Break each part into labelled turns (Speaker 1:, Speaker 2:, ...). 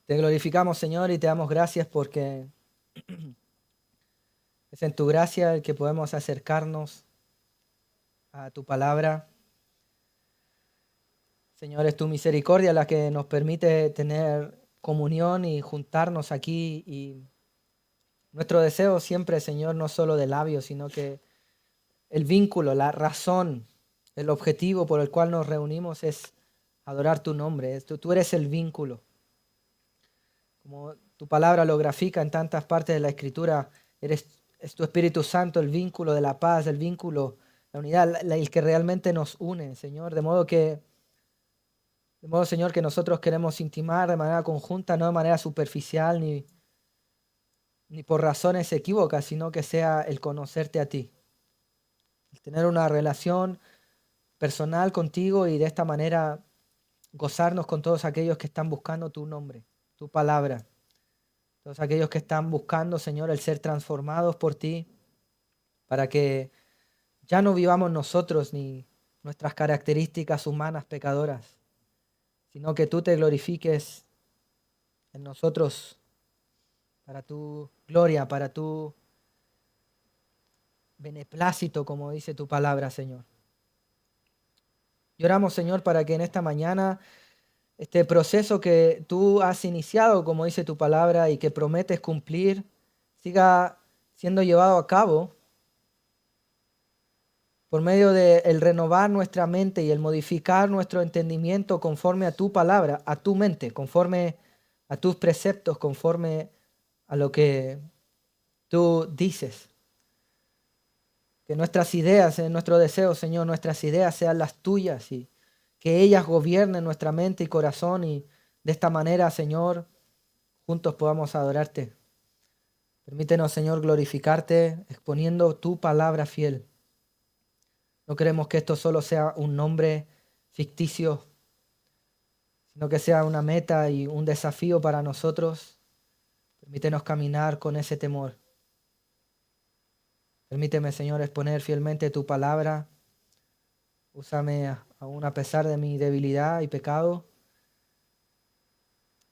Speaker 1: Te glorificamos, Señor, y te damos gracias porque es en tu gracia el que podemos acercarnos a tu palabra. Señor, es tu misericordia la que nos permite tener comunión y juntarnos aquí. Y nuestro deseo siempre, Señor, no solo de labios, sino que el vínculo, la razón, el objetivo por el cual nos reunimos es adorar tu nombre. Tú eres el vínculo. Como tu palabra lo grafica en tantas partes de la Escritura, es tu Espíritu Santo el vínculo de la paz, el vínculo, la unidad, el que realmente nos une, Señor. De modo, Señor, que nosotros queremos intimar de manera conjunta, no de manera superficial ni por razones equívocas, sino que sea el conocerte a ti, el tener una relación personal contigo y de esta manera gozarnos con todos aquellos que están buscando tu nombre, tu palabra. Todos aquellos que están buscando, Señor, el ser transformados por ti, para que ya no vivamos nosotros ni nuestras características humanas pecadoras, sino que tú te glorifiques en nosotros para tu gloria, para tu beneplácito, como dice tu palabra, Señor. Y oramos, Señor, para que en esta mañana este proceso que tú has iniciado, como dice tu palabra, y que prometes cumplir, siga siendo llevado a cabo por medio de el renovar nuestra mente y el modificar nuestro entendimiento conforme a tu palabra, a tu mente, conforme a tus preceptos, conforme a lo que tú dices. Que nuestras ideas, nuestro deseo, Señor, nuestras ideas sean las tuyas y que ellas gobiernen nuestra mente y corazón y de esta manera, Señor, juntos podamos adorarte. Permítenos, Señor, glorificarte exponiendo tu palabra fiel. No queremos que esto solo sea un nombre ficticio, sino que sea una meta y un desafío para nosotros. Permítenos caminar con ese temor. Permíteme, Señor, exponer fielmente tu palabra. Úsame aún a pesar de mi debilidad y pecado.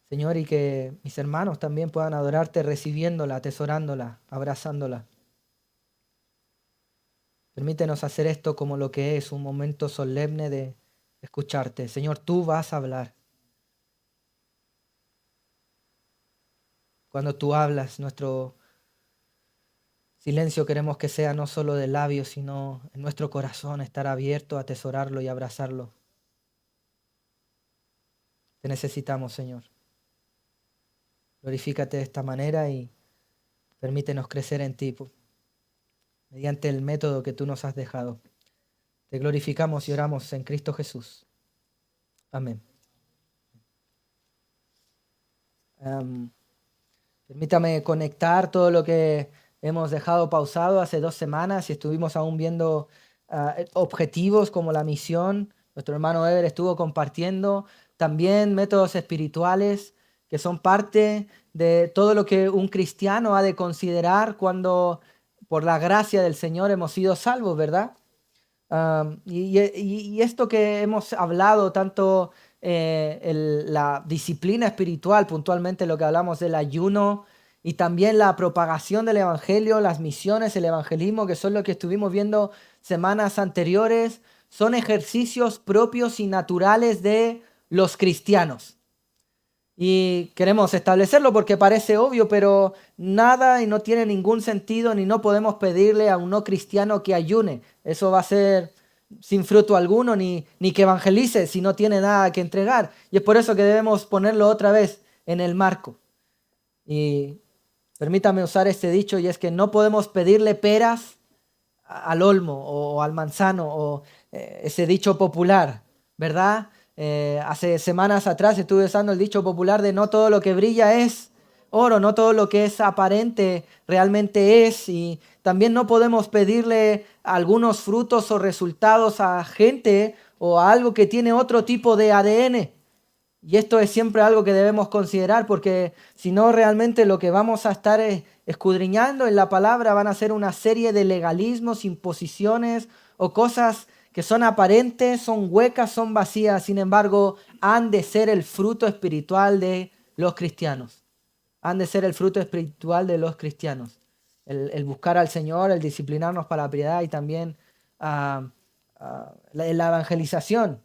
Speaker 1: Señor, y que mis hermanos también puedan adorarte recibiéndola, atesorándola, abrazándola. Permítenos hacer esto como lo que es un momento solemne de escucharte. Señor, tú vas a hablar. Cuando tú hablas, nuestro silencio queremos que sea no solo de labios, sino en nuestro corazón, estar abierto a atesorarlo y abrazarlo. Te necesitamos, Señor. Glorifícate de esta manera y permítenos crecer en ti mediante el método que tú nos has dejado. Te glorificamos y oramos en Cristo Jesús. Amén. Permítame conectar todo lo que hemos dejado pausado hace 2 semanas y estuvimos aún viendo objetivos como la misión. Nuestro hermano Ever estuvo compartiendo también métodos espirituales que son parte de todo lo que un cristiano ha de considerar cuando por la gracia del Señor hemos sido salvos, ¿verdad? Y esto que hemos hablado, tanto la disciplina espiritual, puntualmente lo que hablamos del ayuno, y también la propagación del evangelio, las misiones, el evangelismo, que son lo que estuvimos viendo semanas anteriores, son ejercicios propios y naturales de los cristianos. Y queremos establecerlo porque parece obvio, pero nada y no tiene ningún sentido, ni no podemos pedirle a un no cristiano que ayune. Eso va a ser sin fruto alguno, ni que evangelice si no tiene nada que entregar. Y es por eso que debemos ponerlo otra vez en el marco. Y permítame usar este dicho, y es que no podemos pedirle peras al olmo o al manzano, o ese dicho popular, ¿verdad? Hace semanas atrás estuve usando el dicho popular de no todo lo que brilla es oro, no todo lo que es aparente realmente es, y también no podemos pedirle algunos frutos o resultados a gente o a algo que tiene otro tipo de ADN. Y esto es siempre algo que debemos considerar, porque si no, realmente lo que vamos a estar escudriñando en la palabra van a ser una serie de legalismos, imposiciones o cosas que son aparentes, son huecas, son vacías. Sin embargo, han de ser el fruto espiritual de los cristianos. Han de ser el fruto espiritual de los cristianos. El buscar al Señor, el disciplinarnos para la piedad y también la evangelización.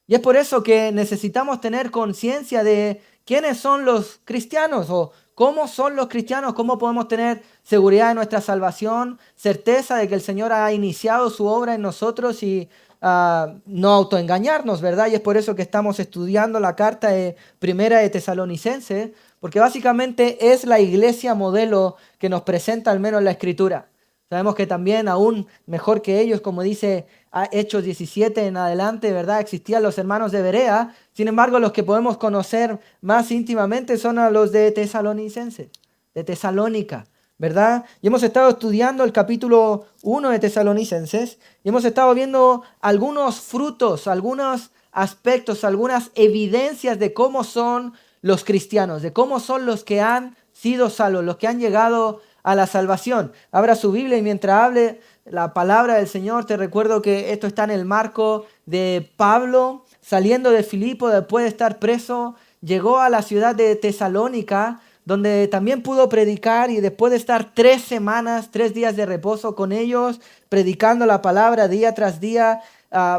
Speaker 1: Y es por eso que necesitamos tener conciencia de quiénes son los cristianos o cómo son los cristianos, cómo podemos tener seguridad de nuestra salvación, certeza de que el Señor ha iniciado su obra en nosotros y no autoengañarnos, ¿verdad? Y es por eso que estamos estudiando la carta primera de Tesalonicenses, porque básicamente es la iglesia modelo que nos presenta al menos la Escritura. Sabemos que también aún mejor que ellos, como dice Hechos 17 en adelante, ¿verdad? Existían los hermanos de Berea. Sin embargo, los que podemos conocer más íntimamente son a los de Tesalonicenses, de Tesalónica, ¿verdad? Y hemos estado estudiando el capítulo 1 de Tesalonicenses y hemos estado viendo algunos frutos, algunos aspectos, algunas evidencias de cómo son los cristianos, de cómo son los que han sido salvos, los que han llegado a la salvación. Abra su Biblia y mientras hable la palabra del Señor, te recuerdo que esto está en el marco de Pablo saliendo de Filipo después de estar preso, llegó a la ciudad de Tesalónica, donde también pudo predicar y después de estar 3 semanas, 3 días de reposo con ellos, predicando la palabra día tras día,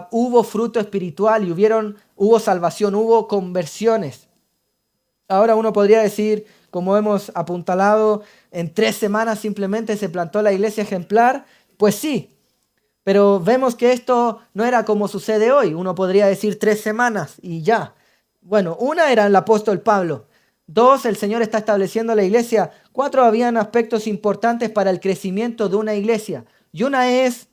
Speaker 1: hubo fruto espiritual y hubo salvación, hubo conversiones. Ahora uno podría decir, como hemos apuntalado, en 3 semanas simplemente se plantó la iglesia ejemplar. Pues sí, pero vemos que esto no era como sucede hoy. Uno podría decir 3 semanas y ya. Bueno, una era el apóstol Pablo. 2, el Señor está estableciendo la iglesia. 4, habían aspectos importantes para el crecimiento de una iglesia. Y una es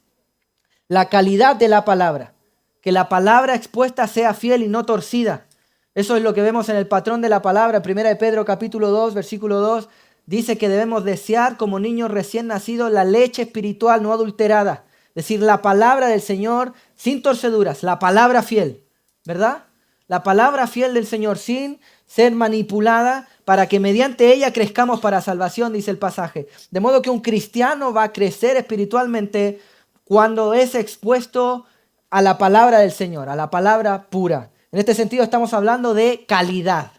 Speaker 1: la calidad de la palabra. Que la palabra expuesta sea fiel y no torcida. Eso es lo que vemos en el patrón de la palabra. Primera de Pedro capítulo 2, versículo 2. Dice que debemos desear como niños recién nacidos la leche espiritual no adulterada. Es decir, la palabra del Señor sin torceduras, la palabra fiel, ¿verdad? La palabra fiel del Señor sin ser manipulada para que mediante ella crezcamos para salvación, dice el pasaje. De modo que un cristiano va a crecer espiritualmente cuando es expuesto a la palabra del Señor, a la palabra pura. En este sentido estamos hablando de calidad,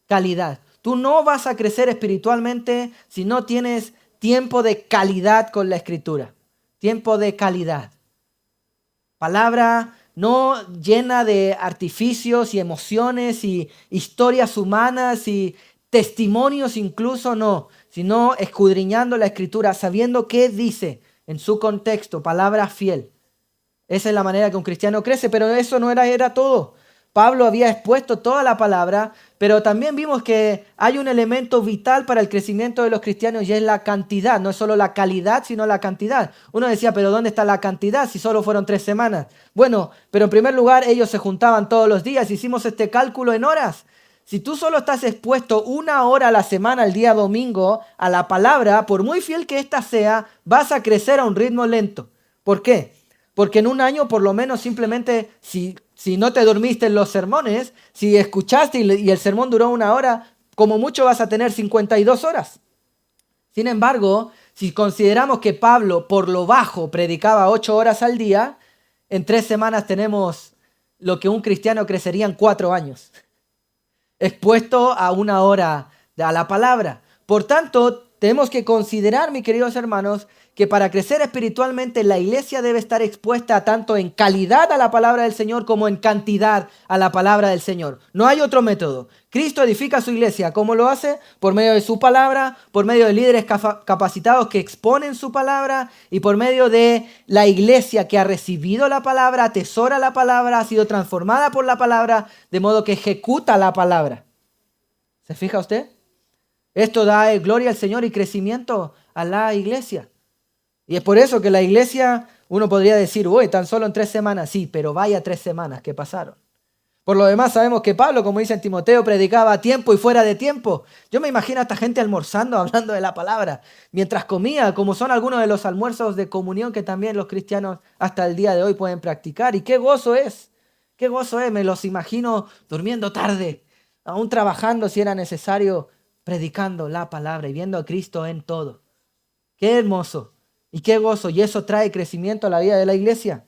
Speaker 1: calidad. Tú no vas a crecer espiritualmente si no tienes tiempo de calidad con la Escritura. Tiempo de calidad. Palabra no llena de artificios y emociones y historias humanas y testimonios incluso, no. Sino escudriñando la Escritura, sabiendo qué dice en su contexto, palabra fiel. Esa es la manera que un cristiano crece, pero eso no era todo. Pablo había expuesto toda la palabra, pero también vimos que hay un elemento vital para el crecimiento de los cristianos y es la cantidad. No es solo la calidad, sino la cantidad. Uno decía, pero ¿dónde está la cantidad si solo fueron 3 semanas? Bueno, pero en primer lugar ellos se juntaban todos los días. Hicimos este cálculo en horas. Si tú solo estás expuesto 1 hora a la semana, el día domingo, a la palabra, por muy fiel que ésta sea, vas a crecer a un ritmo lento. ¿Por qué? Porque en un año, por lo menos, simplemente, si no te dormiste en los sermones, si escuchaste y el sermón duró 1 hora, como mucho vas a tener 52 horas. Sin embargo, si consideramos que Pablo, por lo bajo, predicaba 8 horas al día, en 3 semanas tenemos lo que un cristiano crecería en 4 años, expuesto a 1 hora a la palabra. Por tanto, tenemos que considerar, mis queridos hermanos, que para crecer espiritualmente la iglesia debe estar expuesta tanto en calidad a la palabra del Señor como en cantidad a la palabra del Señor. No hay otro método. Cristo edifica su iglesia. ¿Cómo lo hace? Por medio de su palabra, por medio de líderes capacitados que exponen su palabra y por medio de la iglesia que ha recibido la palabra, atesora la palabra, ha sido transformada por la palabra, de modo que ejecuta la palabra. ¿Se fija usted? Esto da gloria al Señor y crecimiento a la iglesia. Y es por eso que la iglesia, uno podría decir, uy, tan solo en 3 semanas. Sí, pero vaya 3 semanas que pasaron. Por lo demás sabemos que Pablo, como dice en Timoteo, predicaba a tiempo y fuera de tiempo. Yo me imagino a esta gente almorzando, hablando de la palabra, mientras comía, como son algunos de los almuerzos de comunión que también los cristianos hasta el día de hoy pueden practicar. Y qué gozo es, me los imagino durmiendo tarde, aún trabajando si era necesario, predicando la palabra y viendo a Cristo en todo. Qué hermoso. Y qué gozo, y eso trae crecimiento a la vida de la iglesia.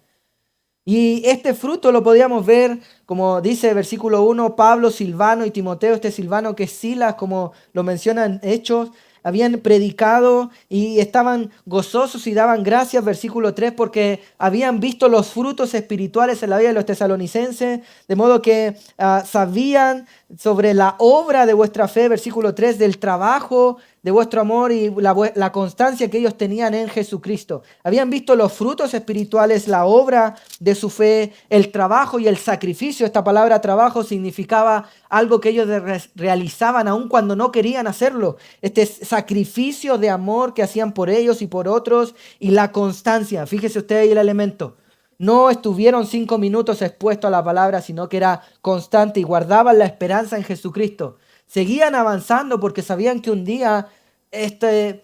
Speaker 1: Y este fruto lo podíamos ver, como dice versículo 1, Pablo, Silvano y Timoteo, este Silvano que es Silas, como lo mencionan Hechos, habían predicado y estaban gozosos y daban gracias, versículo 3, porque habían visto los frutos espirituales en la vida de los tesalonicenses, de modo que sabían sobre la obra de vuestra fe, versículo 3, del trabajo de vuestro amor y la constancia que ellos tenían en Jesucristo. Habían visto los frutos espirituales, la obra de su fe, el trabajo y el sacrificio. Esta palabra trabajo significaba algo que ellos realizaban aun cuando no querían hacerlo. Este sacrificio de amor que hacían por ellos y por otros, y la constancia. Fíjese usted ahí el elemento. No estuvieron 5 minutos expuestos a la palabra, sino que era constante y guardaban la esperanza en Jesucristo. Seguían avanzando porque sabían que un día este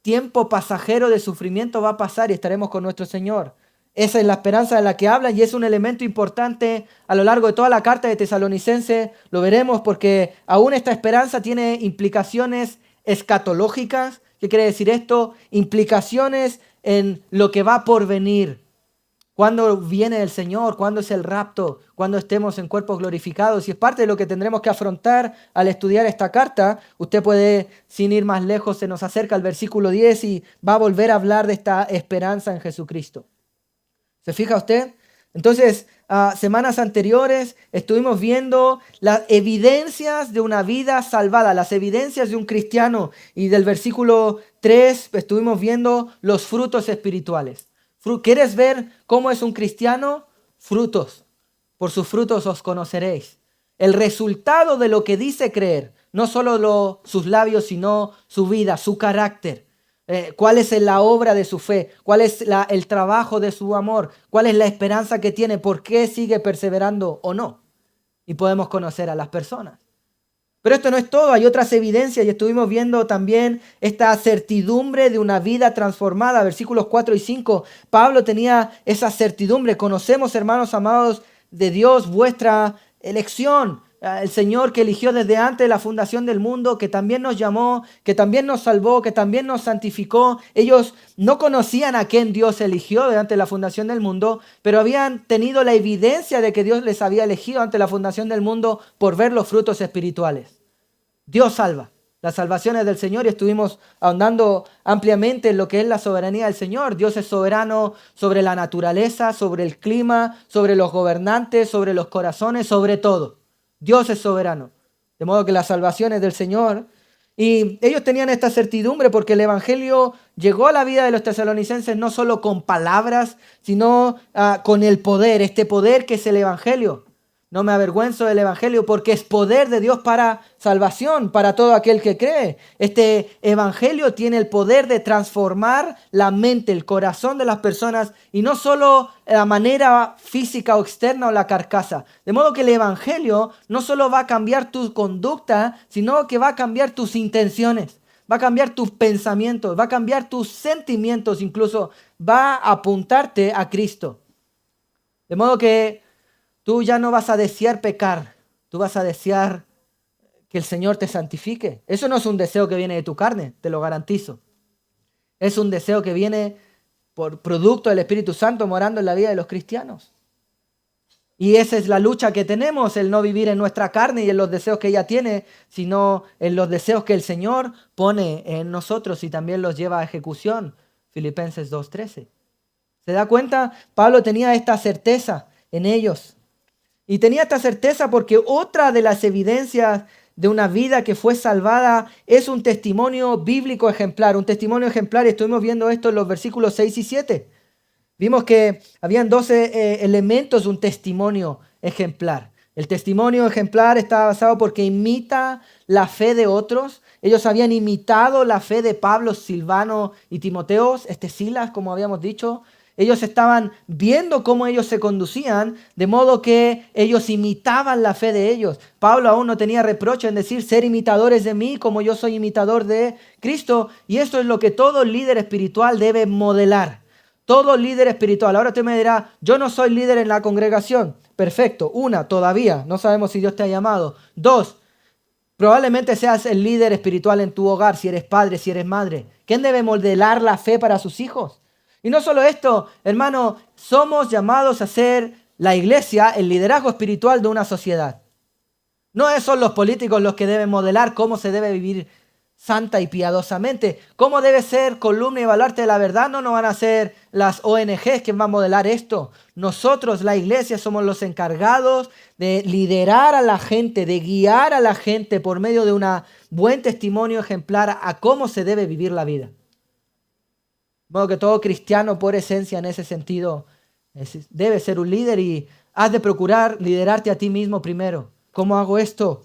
Speaker 1: tiempo pasajero de sufrimiento va a pasar y estaremos con nuestro Señor. Esa es la esperanza de la que hablan y es un elemento importante a lo largo de toda la carta de Tesalonicense. Lo veremos porque aún esta esperanza tiene implicaciones escatológicas. ¿Qué quiere decir esto? Implicaciones en lo que va por venir. ¿Cuándo viene el Señor? ¿Cuándo es el rapto? ¿Cuándo estemos en cuerpos glorificados? Y es parte de lo que tendremos que afrontar al estudiar esta carta. Usted puede, sin ir más lejos, se nos acerca al versículo 10 y va a volver a hablar de esta esperanza en Jesucristo. ¿Se fija usted? Entonces, semanas anteriores estuvimos viendo las evidencias de una vida salvada, las evidencias de un cristiano. Y del versículo 3 estuvimos viendo los frutos espirituales. ¿Quieres ver cómo es un cristiano? Frutos. Por sus frutos os conoceréis. El resultado de lo que dice creer, no solo sus labios, sino su vida, su carácter. ¿Cuál es la obra de su fe? ¿Cuál es el trabajo de su amor? ¿Cuál es la esperanza que tiene? ¿Por qué sigue perseverando o no? Y podemos conocer a las personas. Pero esto no es todo, hay otras evidencias y estuvimos viendo también esta certidumbre de una vida transformada. Versículos 4 y 5, Pablo tenía esa certidumbre. Conocemos, hermanos amados de Dios, vuestra elección. El Señor que eligió desde antes de la fundación del mundo, que también nos llamó, que también nos salvó, que también nos santificó. Ellos no conocían a quién Dios eligió antes de la fundación del mundo, pero habían tenido la evidencia de que Dios les había elegido antes de la fundación del mundo por ver los frutos espirituales. Dios salva. Las salvaciones del Señor y estuvimos ahondando ampliamente en lo que es la soberanía del Señor. Dios es soberano sobre la naturaleza, sobre el clima, sobre los gobernantes, sobre los corazones, sobre todo. Dios es soberano. De modo que las salvaciones del Señor. Y ellos tenían esta certidumbre porque el Evangelio llegó a la vida de los tesalonicenses no solo con palabras, sino con el poder, este poder que es el Evangelio. No me avergüenzo del Evangelio porque es poder de Dios para salvación, para todo aquel que cree. Este Evangelio tiene el poder de transformar la mente, el corazón de las personas y no solo la manera física o externa o la carcasa. De modo que el Evangelio no solo va a cambiar tu conducta, sino que va a cambiar tus intenciones, va a cambiar tus pensamientos, va a cambiar tus sentimientos, incluso va a apuntarte a Cristo. De modo que tú ya no vas a desear pecar, tú vas a desear que el Señor te santifique. Eso no es un deseo que viene de tu carne, te lo garantizo. Es un deseo que viene por producto del Espíritu Santo morando en la vida de los cristianos. Y esa es la lucha que tenemos, el no vivir en nuestra carne y en los deseos que ella tiene, sino en los deseos que el Señor pone en nosotros y también los lleva a ejecución. Filipenses 2:13. ¿Se da cuenta? Pablo tenía esta certeza en ellos. Y tenía esta certeza porque otra de las evidencias de una vida que fue salvada es un testimonio bíblico ejemplar. Un testimonio ejemplar, estuvimos viendo esto en los versículos 6 y 7. Vimos que habían 12 elementos de un testimonio ejemplar. El testimonio ejemplar está basado porque imita la fe de otros. Ellos habían imitado la fe de Pablo, Silvano y Timoteo, Silas, como habíamos dicho. Ellos estaban viendo cómo ellos se conducían, de modo que ellos imitaban la fe de ellos. Pablo aún no tenía reproche en decir ser imitadores de mí como yo soy imitador de Cristo. Y esto es lo que todo líder espiritual debe modelar. Todo líder espiritual. Ahora usted me dirá, yo no soy líder en la congregación. Perfecto. Una, todavía. No sabemos si Dios te ha llamado. Dos, probablemente seas el líder espiritual en tu hogar, si eres padre, si eres madre. ¿Quién debe modelar la fe para sus hijos? Y no solo esto, hermano, somos llamados a ser la iglesia, el liderazgo espiritual de una sociedad. No son los políticos los que deben modelar cómo se debe vivir santa y piadosamente. ¿Cómo debe ser columna y baluarte de la verdad? No van a ser las ONGs que van a modelar esto. Nosotros, la iglesia, somos los encargados de liderar a la gente, de guiar a la gente por medio de un buen testimonio ejemplar a cómo se debe vivir la vida. De modo que todo cristiano, por esencia, en ese sentido, debe ser un líder y has de procurar liderarte a ti mismo primero. ¿Cómo hago esto?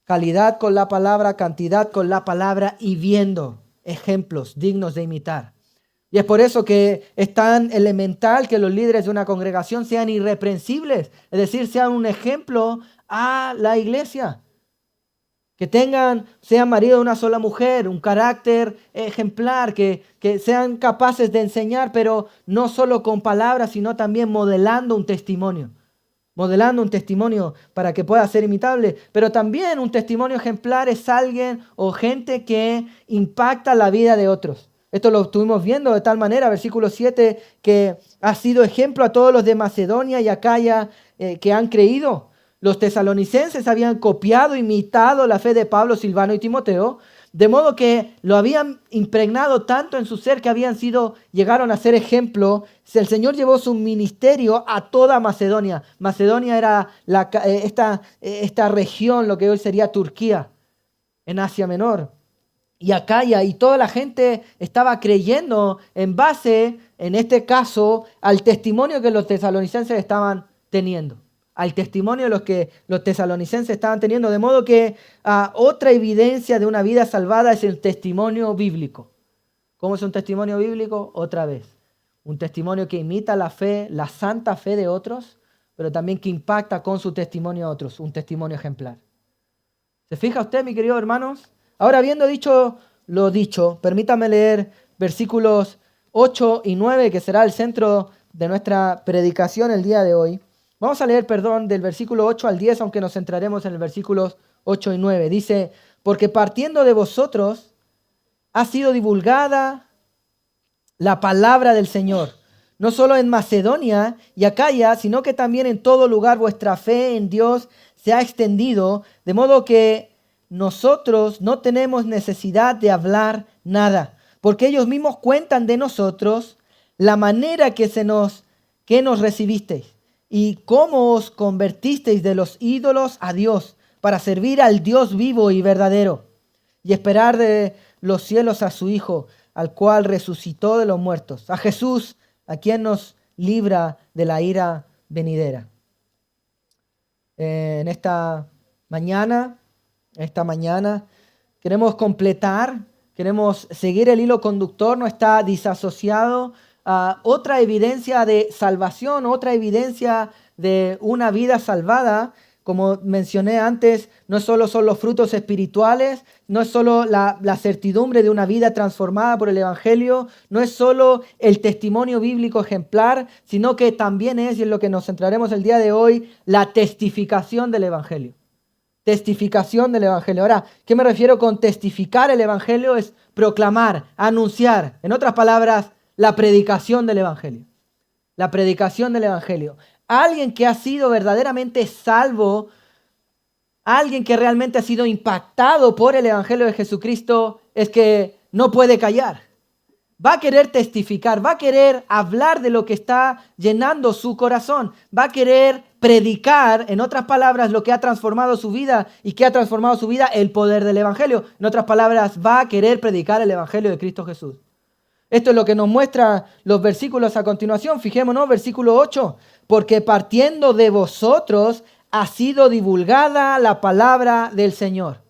Speaker 1: Calidad con la palabra, cantidad con la palabra y viendo ejemplos dignos de imitar. Y es por eso que es tan elemental que los líderes de una congregación sean irreprensibles, es decir, sean un ejemplo a la iglesia. Que sean marido de una sola mujer, un carácter ejemplar, que sean capaces de enseñar, pero no solo con palabras, sino también modelando un testimonio. Modelando un testimonio para que pueda ser imitable. Pero también un testimonio ejemplar es alguien o gente que impacta la vida de otros. Esto lo estuvimos viendo de tal manera, versículo 7, que ha sido ejemplo a todos los de Macedonia y Acaya que han creído. Los tesalonicenses habían copiado, imitado la fe de Pablo, Silvano y Timoteo, de modo que lo habían impregnado tanto en su ser que llegaron a ser ejemplo. El Señor llevó su ministerio a toda Macedonia. Macedonia era esta región, lo que hoy sería Turquía, en Asia Menor. Y Acaya, y toda la gente estaba creyendo en base, en este caso, al testimonio que los tesalonicenses estaban teniendo. Al testimonio de los que los tesalonicenses estaban teniendo, de modo que otra evidencia de una vida salvada es el testimonio bíblico. ¿Cómo es un testimonio bíblico? Otra vez, un testimonio que imita la fe, la santa fe de otros, pero también que impacta con su testimonio a otros, un testimonio ejemplar. ¿Se fija usted, mi querido hermanos? Ahora, habiendo dicho lo dicho, permítame leer versículos 8 y 9, que será el centro de nuestra predicación el día de hoy. Vamos a leer, del versículo 8 al 10, aunque nos centraremos en el versículos 8 y 9. Dice, porque partiendo de vosotros ha sido divulgada la palabra del Señor, no solo en Macedonia y Acaya, sino que también en todo lugar vuestra fe en Dios se ha extendido, de modo que nosotros no tenemos necesidad de hablar nada, porque ellos mismos cuentan de nosotros la manera que nos recibisteis y cómo os convertisteis de los ídolos a Dios para servir al Dios vivo y verdadero y esperar de los cielos a su Hijo, al cual resucitó de los muertos, a Jesús, a quien nos libra de la ira venidera. En esta mañana queremos queremos seguir el hilo conductor, no está disasociado a otra evidencia de salvación, otra evidencia de una vida salvada. Como mencioné antes, no solo son los frutos espirituales, no es solo la certidumbre de una vida transformada por el Evangelio, no es solo el testimonio bíblico ejemplar, sino que también es, y en lo que nos centraremos el día de hoy, la testificación del Evangelio. Testificación del Evangelio. Ahora, ¿qué me refiero con testificar el Evangelio? Es proclamar, anunciar. En otras palabras, la predicación del Evangelio. La predicación del Evangelio. Alguien que ha sido verdaderamente salvo, alguien que realmente ha sido impactado por el Evangelio de Jesucristo, es que no puede callar. Va a querer testificar, va a querer hablar de lo que está llenando su corazón, va a querer predicar, en otras palabras, lo que ha transformado su vida. ¿Y qué ha transformado su vida? El poder del Evangelio. En otras palabras, va a querer predicar el Evangelio de Cristo Jesús. Esto es lo que nos muestra los versículos a continuación. Fijémonos, versículo 8. Porque partiendo de vosotros ha sido divulgada la palabra del Señor.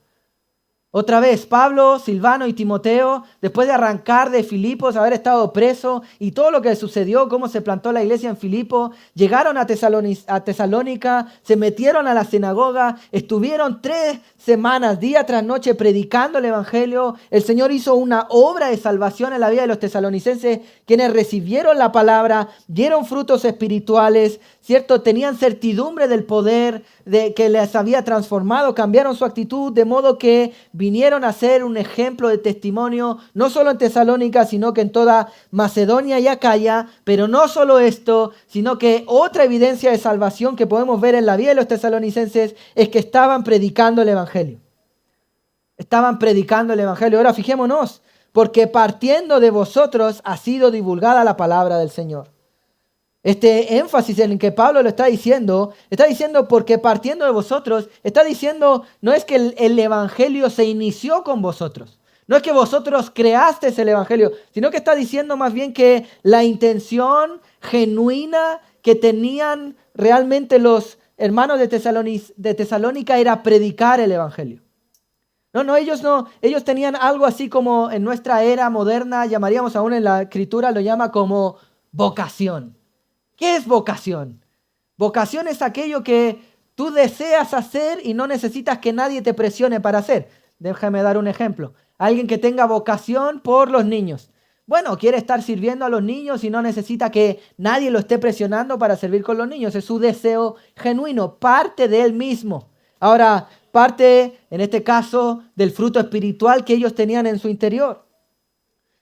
Speaker 1: Otra vez, Pablo, Silvano y Timoteo, después de arrancar de Filipos, haber estado preso y todo lo que sucedió, cómo se plantó la iglesia en Filipo, llegaron a Tesalónica, se metieron a la sinagoga, estuvieron 3 semanas, día tras noche, predicando el Evangelio. El Señor hizo una obra de salvación en la vida de los tesalonicenses, quienes recibieron la palabra, dieron frutos espirituales, ¿cierto? Tenían certidumbre del poder de que les había transformado, cambiaron su actitud, de modo que vinieron a ser un ejemplo de testimonio, no solo en Tesalónica, sino que en toda Macedonia y Acaya. Pero no solo esto, sino que otra evidencia de salvación que podemos ver en la vida de los tesalonicenses es que estaban predicando el Evangelio. Estaban predicando el Evangelio. Ahora fijémonos, porque partiendo de vosotros ha sido divulgada la palabra del Señor. Este énfasis en el que Pablo lo está diciendo porque partiendo de vosotros, está diciendo, no es que el Evangelio se inició con vosotros, no es que vosotros creasteis el Evangelio, sino que está diciendo más bien que la intención genuina que tenían realmente los hermanos de Tesalónica era predicar el Evangelio. No, ellos tenían algo así como en nuestra era moderna, llamaríamos aún en la escritura, lo llama como vocación. ¿Qué es vocación? Vocación es aquello que tú deseas hacer y no necesitas que nadie te presione para hacer. Déjame dar un ejemplo. Alguien que tenga vocación por los niños. Bueno, quiere estar sirviendo a los niños y no necesita que nadie lo esté presionando para servir con los niños. Es su deseo genuino, parte de él mismo. Ahora, parte, en este caso, del fruto espiritual que ellos tenían en su interior.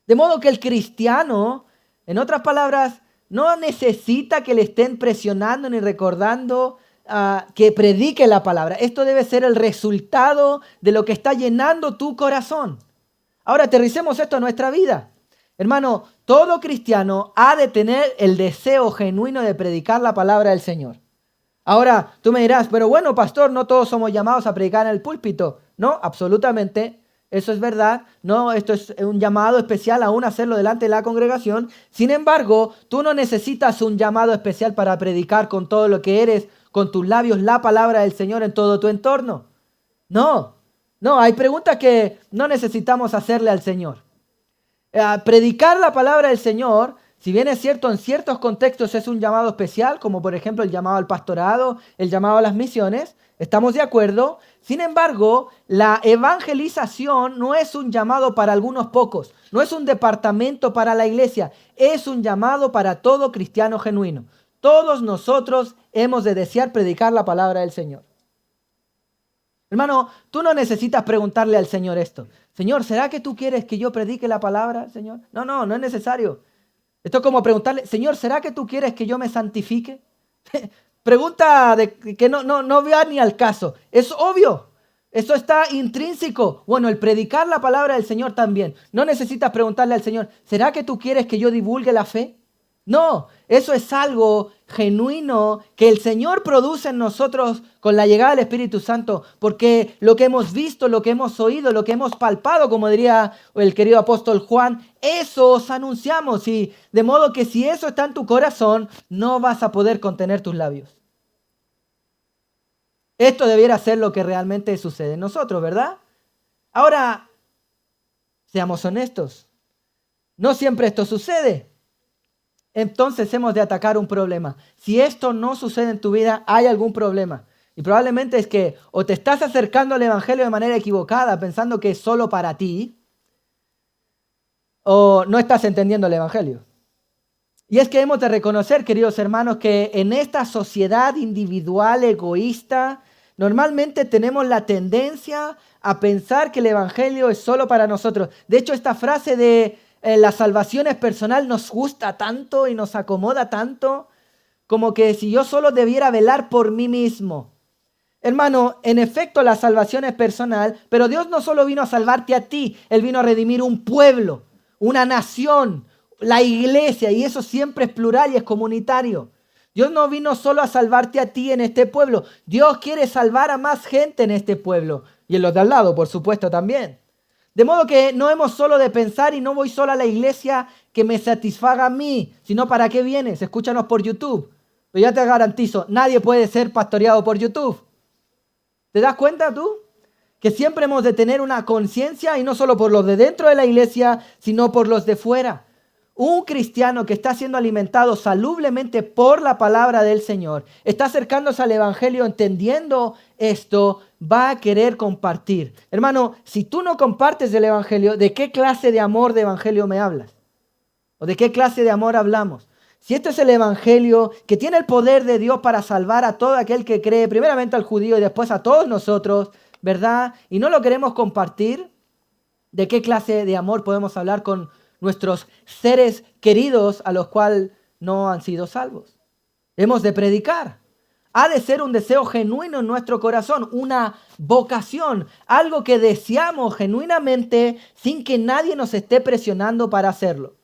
Speaker 1: De modo que el cristiano, en otras palabras, no necesita que le estén presionando ni recordando que predique la palabra. Esto debe ser el resultado de lo que está llenando tu corazón. Ahora aterricemos esto a nuestra vida. Hermano, todo cristiano ha de tener el deseo genuino de predicar la palabra del Señor. Ahora, tú me dirás, pero bueno, pastor, no todos somos llamados a predicar en el púlpito. No, absolutamente. Eso es verdad. No, esto es un llamado especial aún hacerlo delante de la congregación. Sin embargo, tú no necesitas un llamado especial para predicar con todo lo que eres, con tus labios, la palabra del Señor en todo tu entorno. No, hay preguntas que no necesitamos hacerle al Señor. Predicar la palabra del Señor, si bien es cierto, en ciertos contextos es un llamado especial, como por ejemplo el llamado al pastorado, el llamado a las misiones, estamos de acuerdo. Sin embargo, la evangelización no es un llamado para algunos pocos, no es un departamento para la iglesia, es un llamado para todo cristiano genuino. Todos nosotros hemos de desear predicar la palabra del Señor. Hermano, tú no necesitas preguntarle al Señor esto. Señor, ¿será que tú quieres que yo predique la palabra, Señor? No es necesario. Esto es como preguntarle, Señor, ¿será que tú quieres que yo me santifique? Pregunta que no vea ni al caso. Es obvio. Eso está intrínseco. Bueno, el predicar la palabra del Señor también. No necesitas preguntarle al Señor, ¿será que tú quieres que yo divulgue la fe? No, eso es algo genuino que el Señor produce en nosotros con la llegada del Espíritu Santo, porque lo que hemos visto, lo que hemos oído, lo que hemos palpado, como diría el querido apóstol Juan, eso os anunciamos, y de modo que si eso está en tu corazón, no vas a poder contener tus labios. Esto debiera ser lo que realmente sucede en nosotros, ¿verdad? Ahora, seamos honestos, no siempre esto sucede. Entonces hemos de atacar un problema. Si esto no sucede en tu vida, hay algún problema. Y probablemente es que o te estás acercando al Evangelio de manera equivocada, pensando que es solo para ti, o no estás entendiendo el Evangelio. Y es que hemos de reconocer, queridos hermanos, que en esta sociedad individual, egoísta, normalmente tenemos la tendencia a pensar que el Evangelio es solo para nosotros. De hecho, esta frase de la salvación es personal nos gusta tanto y nos acomoda tanto, como que si yo solo debiera velar por mí mismo. Hermano, en efecto la salvación es personal, pero Dios no solo vino a salvarte a ti, Él vino a redimir un pueblo, una nación, la iglesia, y eso siempre es plural y es comunitario. Dios no vino solo a salvarte a ti en este pueblo, Dios quiere salvar a más gente en este pueblo, y en los de al lado, por supuesto, también. De modo que no hemos solo de pensar y no voy solo a la iglesia que me satisfaga a mí, sino ¿para qué vienes? Escúchanos por YouTube. Pero ya te garantizo, nadie puede ser pastoreado por YouTube. ¿Te das cuenta tú? Que siempre hemos de tener una conciencia y no solo por los de dentro de la iglesia, sino por los de fuera. Un cristiano que está siendo alimentado salublemente por la palabra del Señor, está acercándose al Evangelio entendiendo esto, va a querer compartir. Hermano, si tú no compartes el Evangelio, ¿de qué clase de amor de Evangelio me hablas? ¿O de qué clase de amor hablamos? Si este es el evangelio que tiene el poder de Dios para salvar a todo aquel que cree, primeramente al judío y después a todos nosotros, ¿verdad? Y no lo queremos compartir, ¿de qué clase de amor podemos hablar con nuestros seres queridos a los cuales no han sido salvos? Hemos de predicar. Ha de ser un deseo genuino en nuestro corazón, una vocación, algo que deseamos genuinamente sin que nadie nos esté presionando para hacerlo.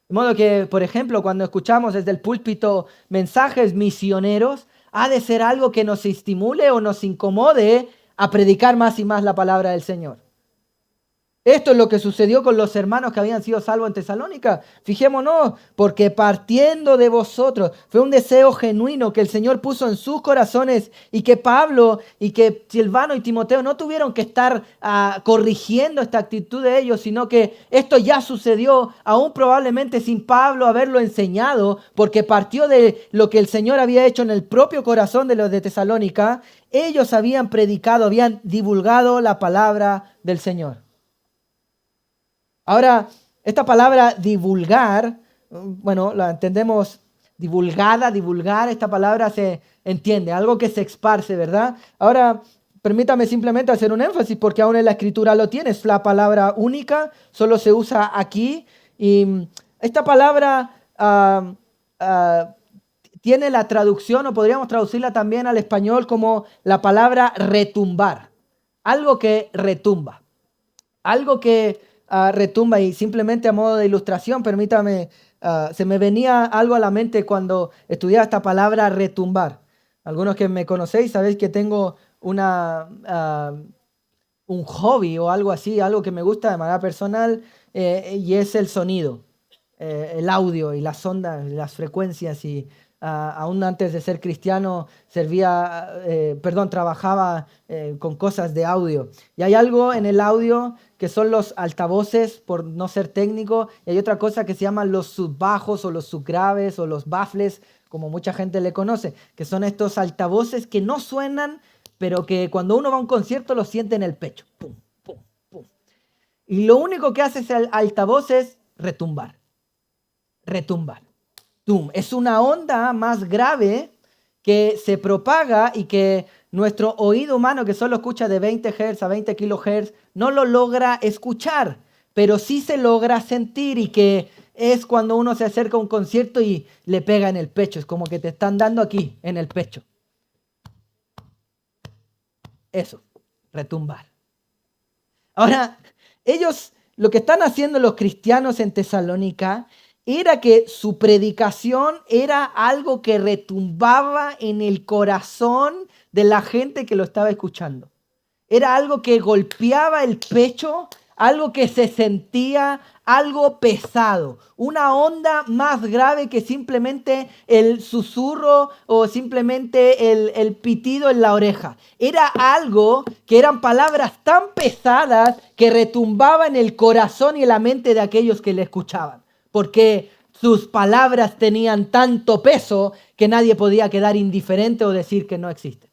Speaker 1: De modo que, por ejemplo, cuando escuchamos desde el púlpito mensajes misioneros, ha de ser algo que nos estimule o nos incomode a predicar más y más la palabra del Señor. Esto es lo que sucedió con los hermanos que habían sido salvos en Tesalónica. Fijémonos, porque partiendo de vosotros fue un deseo genuino que el Señor puso en sus corazones y que Pablo y que Silvano y Timoteo no tuvieron que estar corrigiendo esta actitud de ellos, sino que esto ya sucedió aún probablemente sin Pablo haberlo enseñado, porque partió de lo que el Señor había hecho en el propio corazón de los de Tesalónica. Ellos habían predicado, habían divulgado la palabra del Señor. Ahora, esta palabra divulgar, bueno, la entendemos divulgar, esta palabra se entiende, algo que se esparce, ¿verdad? Ahora, permítame simplemente hacer un énfasis, porque aún en la escritura lo tiene, es la palabra única, solo se usa aquí, y esta palabra tiene la traducción, o podríamos traducirla también al español como la palabra retumbar, algo que retumba, algo que retumba. Y simplemente a modo de ilustración, permítame, se me venía algo a la mente cuando estudiaba esta palabra retumbar. Algunos que me conocéis sabéis que tengo un hobby o algo así, algo que me gusta de manera personal, y es el sonido, el audio y las ondas, las frecuencias. Y aún antes de ser cristiano trabajaba con cosas de audio. Y hay algo en el audio que son los altavoces, por no ser técnico, y hay otra cosa que se llaman los subbajos o los subgraves o los baffles, como mucha gente le conoce, que son estos altavoces que no suenan, pero que cuando uno va a un concierto lo siente en el pecho. Pum, pum, pum. Y lo único que hace ese altavoz es retumbar. Retumbar. Tum. Es una onda más grave que se propaga y que nuestro oído humano, que solo escucha de 20 Hz a 20 kHz, no lo logra escuchar, pero sí se logra sentir, y que es cuando uno se acerca a un concierto y le pega en el pecho. Es como que te están dando aquí, en el pecho. Eso, retumbar. Ahora, ellos, lo que están haciendo los cristianos en Tesalónica era que su predicación era algo que retumbaba en el corazón de la gente que lo estaba escuchando. Era algo que golpeaba el pecho, algo que se sentía algo pesado, una onda más grave que simplemente el susurro o simplemente el pitido en la oreja. Era algo que eran palabras tan pesadas que retumbaba en el corazón y en la mente de aquellos que le escuchaban, porque sus palabras tenían tanto peso que nadie podía quedar indiferente o decir que no existe.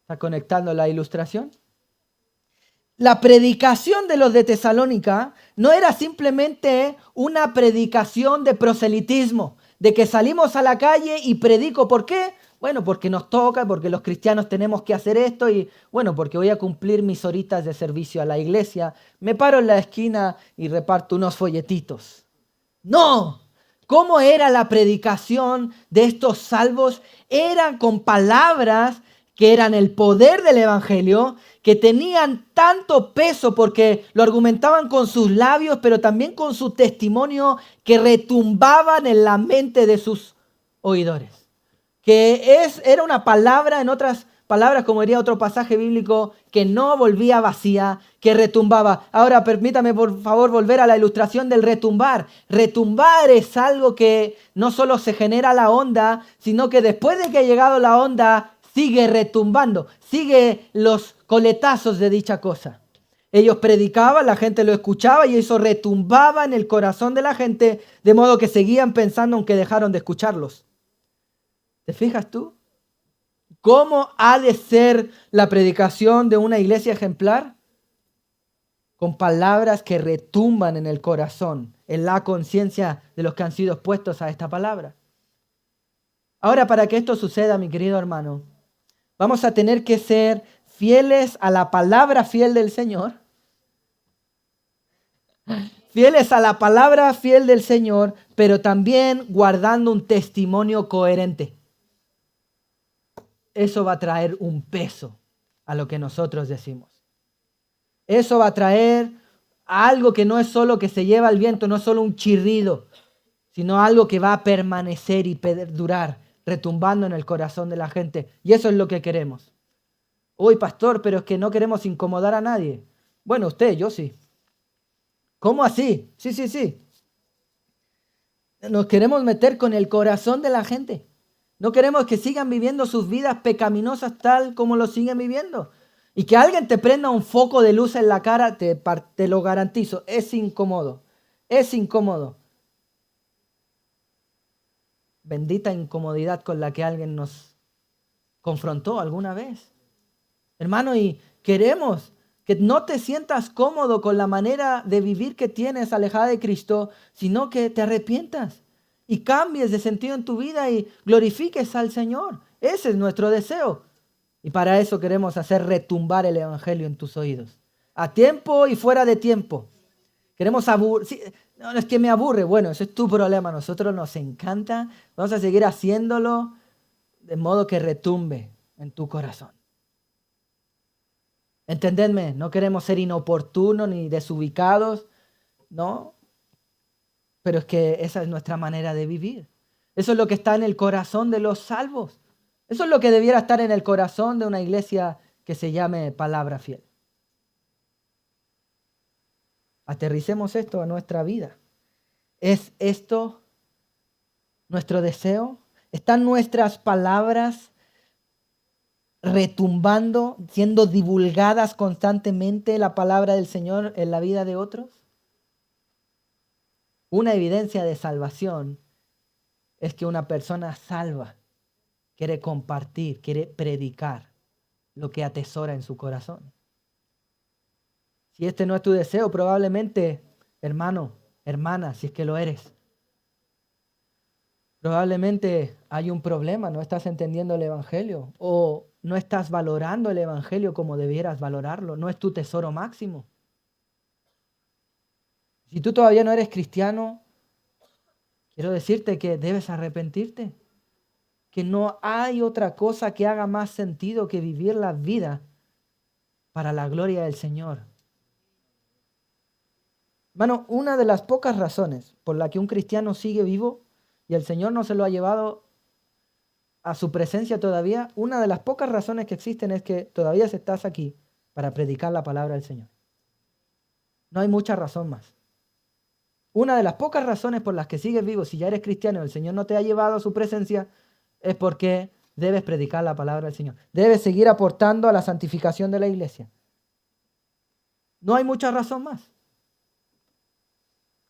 Speaker 1: ¿Está conectando la ilustración? La predicación de los de Tesalónica no era simplemente una predicación de proselitismo, de que salimos a la calle y predico. ¿Por qué? Bueno, porque nos toca, porque los cristianos tenemos que hacer esto, y bueno, porque voy a cumplir mis horitas de servicio a la iglesia. Me paro en la esquina y reparto unos folletitos. No. ¿Cómo era la predicación de estos salvos? Eran con palabras que eran el poder del evangelio, que tenían tanto peso porque lo argumentaban con sus labios, pero también con su testimonio, que retumbaban en la mente de sus oidores. Era una palabra, en otras palabras, como diría otro pasaje bíblico, que no volvía vacía, que retumbaba. Ahora permítame por favor volver a la ilustración del retumbar. Retumbar es algo que no solo se genera la onda, sino que después de que ha llegado la onda, sigue retumbando, sigue los coletazos de dicha cosa. Ellos predicaban, la gente lo escuchaba y eso retumbaba en el corazón de la gente, de modo que seguían pensando aunque dejaron de escucharlos. ¿Te fijas tú? ¿Cómo ha de ser la predicación de una iglesia ejemplar? Con palabras que retumban en el corazón. en la conciencia de los que han sido expuestos a esta palabra. Ahora, para que esto suceda, mi querido hermano, vamos a tener que ser fieles a la palabra fiel del Señor. Fieles a la palabra fiel del Señor, pero también guardando un testimonio coherente. Eso va a traer un peso a lo que nosotros decimos. Eso va a traer algo que no es solo que se lleva el viento, no es solo un chirrido, sino algo que va a permanecer y perdurar, retumbando en el corazón de la gente. Y eso es lo que queremos. Uy, pastor, pero es que no queremos incomodar a nadie. Bueno, usted, yo sí. ¿Cómo así? Sí. Nos queremos meter con el corazón de la gente. No queremos que sigan viviendo sus vidas pecaminosas tal como lo siguen viviendo. Y que alguien te prenda un foco de luz en la cara, te lo garantizo, es incómodo. Es incómodo. Bendita incomodidad con la que alguien nos confrontó alguna vez. Hermano, y queremos que no te sientas cómodo con la manera de vivir que tienes alejada de Cristo, sino que te arrepientas y cambies de sentido en tu vida y glorifiques al Señor. Ese es nuestro deseo. Y para eso queremos hacer retumbar el Evangelio en tus oídos. A tiempo y fuera de tiempo. Queremos no, es que me aburre. Bueno, ese es tu problema. A nosotros nos encanta. Vamos a seguir haciéndolo de modo que retumbe en tu corazón. Entendedme, no queremos ser inoportunos ni desubicados, ¿no? Pero es que esa es nuestra manera de vivir. Eso es lo que está en el corazón de los salvos. Eso es lo que debiera estar en el corazón de una iglesia que se llame Palabra Fiel. Aterricemos esto a nuestra vida. ¿Es esto nuestro deseo? ¿Están nuestras palabras retumbando, siendo divulgadas constantemente la palabra del Señor en la vida de otros? Una evidencia de salvación es que una persona salva quiere compartir, quiere predicar lo que atesora en su corazón. Si este no es tu deseo, probablemente, hermano, hermana, si es que lo eres, probablemente hay un problema, no estás entendiendo el Evangelio o no estás valorando el Evangelio como debieras valorarlo, no es tu tesoro máximo. Si tú todavía no eres cristiano, quiero decirte que debes arrepentirte, que no hay otra cosa que haga más sentido que vivir la vida para la gloria del Señor. Hermano, una de las pocas razones por la que un cristiano sigue vivo y el Señor no se lo ha llevado a su presencia todavía, una de las pocas razones que existen es que todavía estás aquí para predicar la palabra del Señor. No hay mucha razón más. Una de las pocas razones por las que sigues vivo, si ya eres cristiano y el Señor no te ha llevado a su presencia, es porque debes predicar la palabra del Señor. Debes seguir aportando a la santificación de la iglesia. No hay mucha razón más.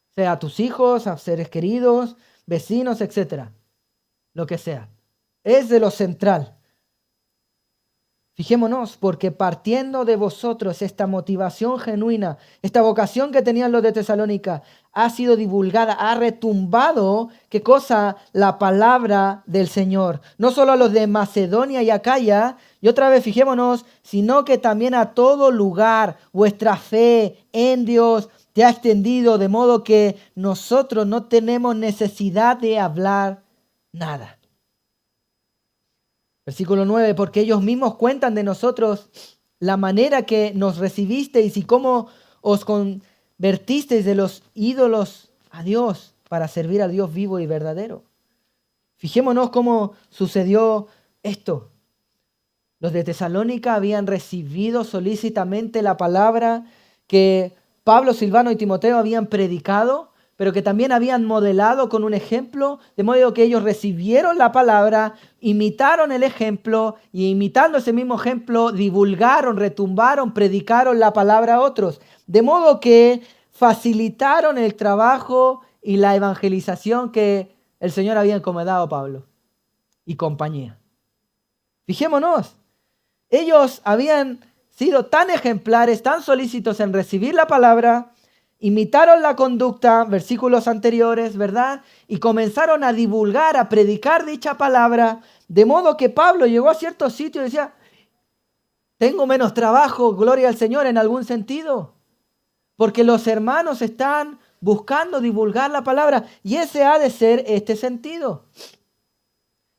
Speaker 1: Sea a tus hijos, a seres queridos, vecinos, etcétera. Lo que sea. Es de lo central. Fijémonos, porque partiendo de vosotros esta motivación genuina, esta vocación que tenían los de Tesalónica, ha sido divulgada, ha retumbado, ¿qué cosa? La palabra del Señor. No solo a los de Macedonia y Acaya, y otra vez fijémonos, sino que también a todo lugar vuestra fe en Dios te ha extendido, de modo que nosotros no tenemos necesidad de hablar nada. Versículo 9, porque ellos mismos cuentan de nosotros la manera que nos recibisteis y cómo os convertisteis de los ídolos a Dios para servir al Dios vivo y verdadero. Fijémonos cómo sucedió esto. Los de Tesalónica habían recibido solícitamente la palabra que Pablo, Silvano y Timoteo habían predicado, pero que también habían modelado con un ejemplo, de modo que ellos recibieron la palabra, imitaron el ejemplo y imitando ese mismo ejemplo divulgaron, retumbaron, predicaron la palabra a otros. De modo que facilitaron el trabajo y la evangelización que el Señor había encomendado a Pablo y compañía. Fijémonos, ellos habían sido tan ejemplares, tan solícitos en recibir la palabra imitaron la conducta, versículos anteriores, ¿verdad? Y comenzaron a divulgar, a predicar dicha palabra, de modo que Pablo llegó a ciertos sitios y decía, tengo menos trabajo, gloria al Señor, en algún sentido, porque los hermanos están buscando divulgar la palabra, y ese ha de ser este sentido.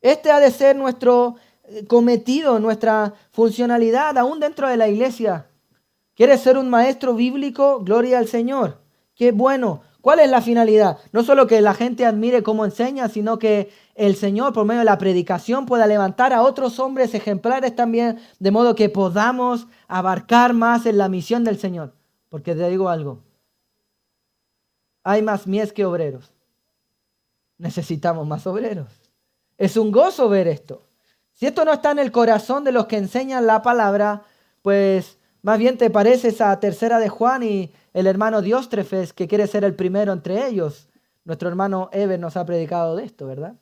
Speaker 1: Este ha de ser nuestro cometido, nuestra funcionalidad, aún dentro de la iglesia. ¿Quieres ser un maestro bíblico? Gloria al Señor. Qué bueno. ¿Cuál es la finalidad? No solo que la gente admire cómo enseña, sino que el Señor, por medio de la predicación, pueda levantar a otros hombres ejemplares también, de modo que podamos abarcar más en la misión del Señor. Porque te digo algo, hay más mies que obreros. Necesitamos más obreros. Es un gozo ver esto. Si esto no está en el corazón de los que enseñan la palabra, pues más bien te pareces a Tercera de Juan y el hermano Diótrefes, que quiere ser el primero entre ellos. Nuestro hermano Eber nos ha predicado de esto, ¿verdad?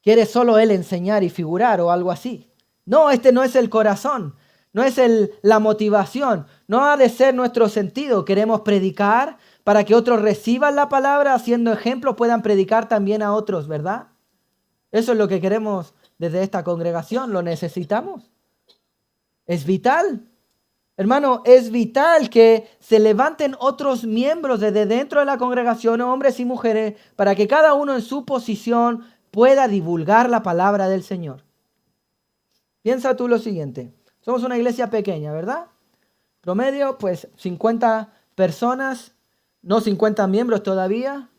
Speaker 1: Quiere solo él enseñar y figurar o algo así. No, este no es el corazón, no es la motivación, no ha de ser nuestro sentido. Queremos predicar para que otros reciban la palabra, haciendo ejemplos, puedan predicar también a otros, ¿verdad? Eso es lo que queremos desde esta congregación, lo necesitamos. Es vital. Hermano, es vital que se levanten otros miembros desde dentro de la congregación, hombres y mujeres, para que cada uno en su posición pueda divulgar la palabra del Señor. Piensa tú lo siguiente. Somos una iglesia pequeña, ¿verdad? Promedio, pues 50 personas, no 50 miembros todavía,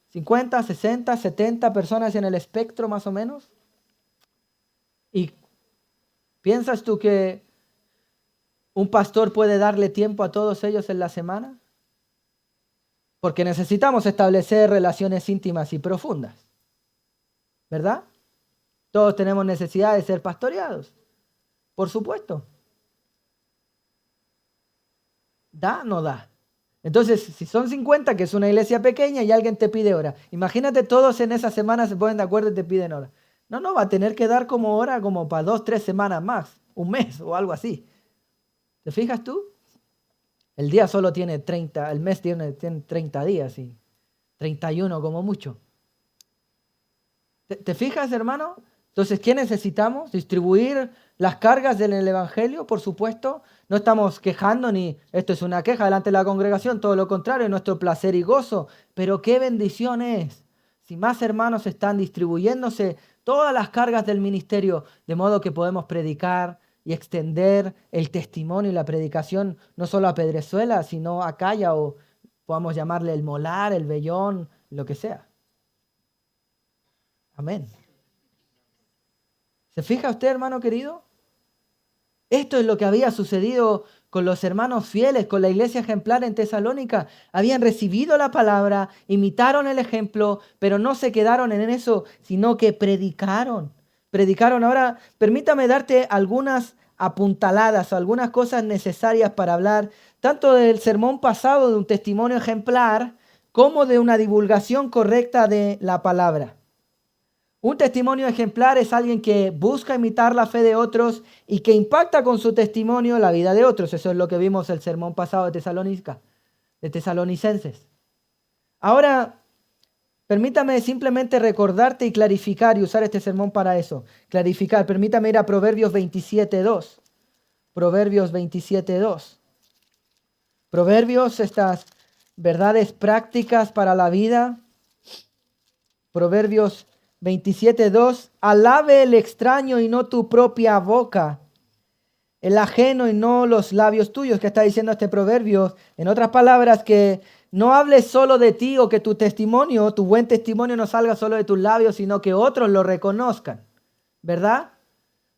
Speaker 1: 50, 60, 70 personas en el espectro más o menos. ¿Y piensas tú que un pastor puede darle tiempo a todos ellos en la semana? Porque necesitamos establecer relaciones íntimas y profundas, ¿verdad? Todos tenemos necesidad de ser pastoreados, por supuesto. ¿Da? No da. Entonces, si son 50, que es una iglesia pequeña y alguien te pide hora, imagínate todos en esa semana se ponen de acuerdo y te piden hora. No, va a tener que dar como hora como para 2, 3 semanas más, un mes o algo así. ¿Te fijas tú? El día solo tiene 30, el mes tiene 30 días y 31 como mucho. ¿Te fijas, hermano? Entonces, ¿qué necesitamos? Distribuir las cargas del Evangelio, por supuesto. No estamos quejando ni esto es una queja delante de la congregación, todo lo contrario, es nuestro placer y gozo. Pero qué bendición es si más hermanos están distribuyéndose todas las cargas del ministerio, de modo que podemos predicar y extender el testimonio y la predicación no solo a Pedrezuela, sino a Calla o podamos llamarle el Molar, el Vellón, lo que sea. Amén. ¿Se fija usted, hermano querido? Esto es lo que había sucedido con los hermanos fieles, con la iglesia ejemplar en Tesalónica. Habían recibido la palabra, imitaron el ejemplo, pero no se quedaron en eso, sino que predicaron. Predicaron. Ahora, permítame darte algunas apuntaladas o algunas cosas necesarias para hablar tanto del sermón pasado, de un testimonio ejemplar, como de una divulgación correcta de la palabra. Un testimonio ejemplar es alguien que busca imitar la fe de otros y que impacta con su testimonio la vida de otros. Eso es lo que vimos el sermón pasado de Tesalonicenses. Ahora, permítame simplemente recordarte y clarificar y usar este sermón para eso. Clarificar, permítame ir a Proverbios 27:2. Proverbios 27:2. Proverbios, estas verdades prácticas para la vida. Proverbios 27:2, alabe el extraño y no tu propia boca, el ajeno y no los labios tuyos. ¿Qué está diciendo este proverbio? En otras palabras, que no hables solo de ti o que tu testimonio, tu buen testimonio no salga solo de tus labios, sino que otros lo reconozcan, ¿verdad?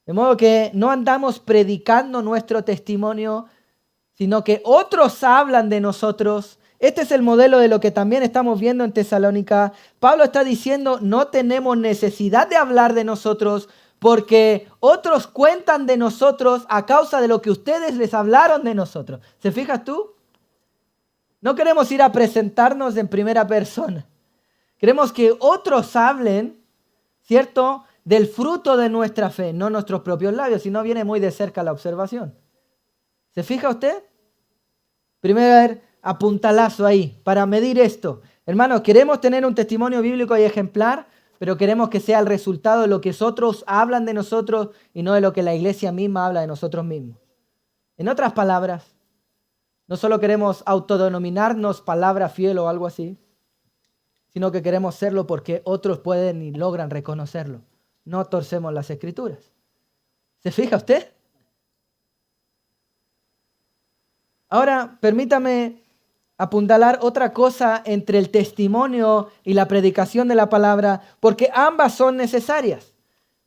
Speaker 1: De modo que no andamos predicando nuestro testimonio, sino que otros hablan de nosotros. Este es el modelo de lo que también estamos viendo en Tesalónica. Pablo está diciendo, no tenemos necesidad de hablar de nosotros porque otros cuentan de nosotros a causa de lo que ustedes les hablaron de nosotros. ¿Se fijas tú? No queremos ir a presentarnos en primera persona. Queremos que otros hablen, ¿cierto?, del fruto de nuestra fe, no nuestros propios labios, sino viene muy de cerca la observación. ¿Se fija usted? Primero, apuntalazo ahí para medir esto. Hermanos, queremos tener un testimonio bíblico y ejemplar, pero queremos que sea el resultado de lo que otros hablan de nosotros y no de lo que la iglesia misma habla de nosotros mismos. En otras palabras, no solo queremos autodenominarnos palabra fiel o algo así, sino que queremos serlo porque otros pueden y logran reconocerlo. No torcemos las escrituras. ¿Se fija usted? Ahora, permítame apuntalar otra cosa entre el testimonio y la predicación de la palabra, porque ambas son necesarias.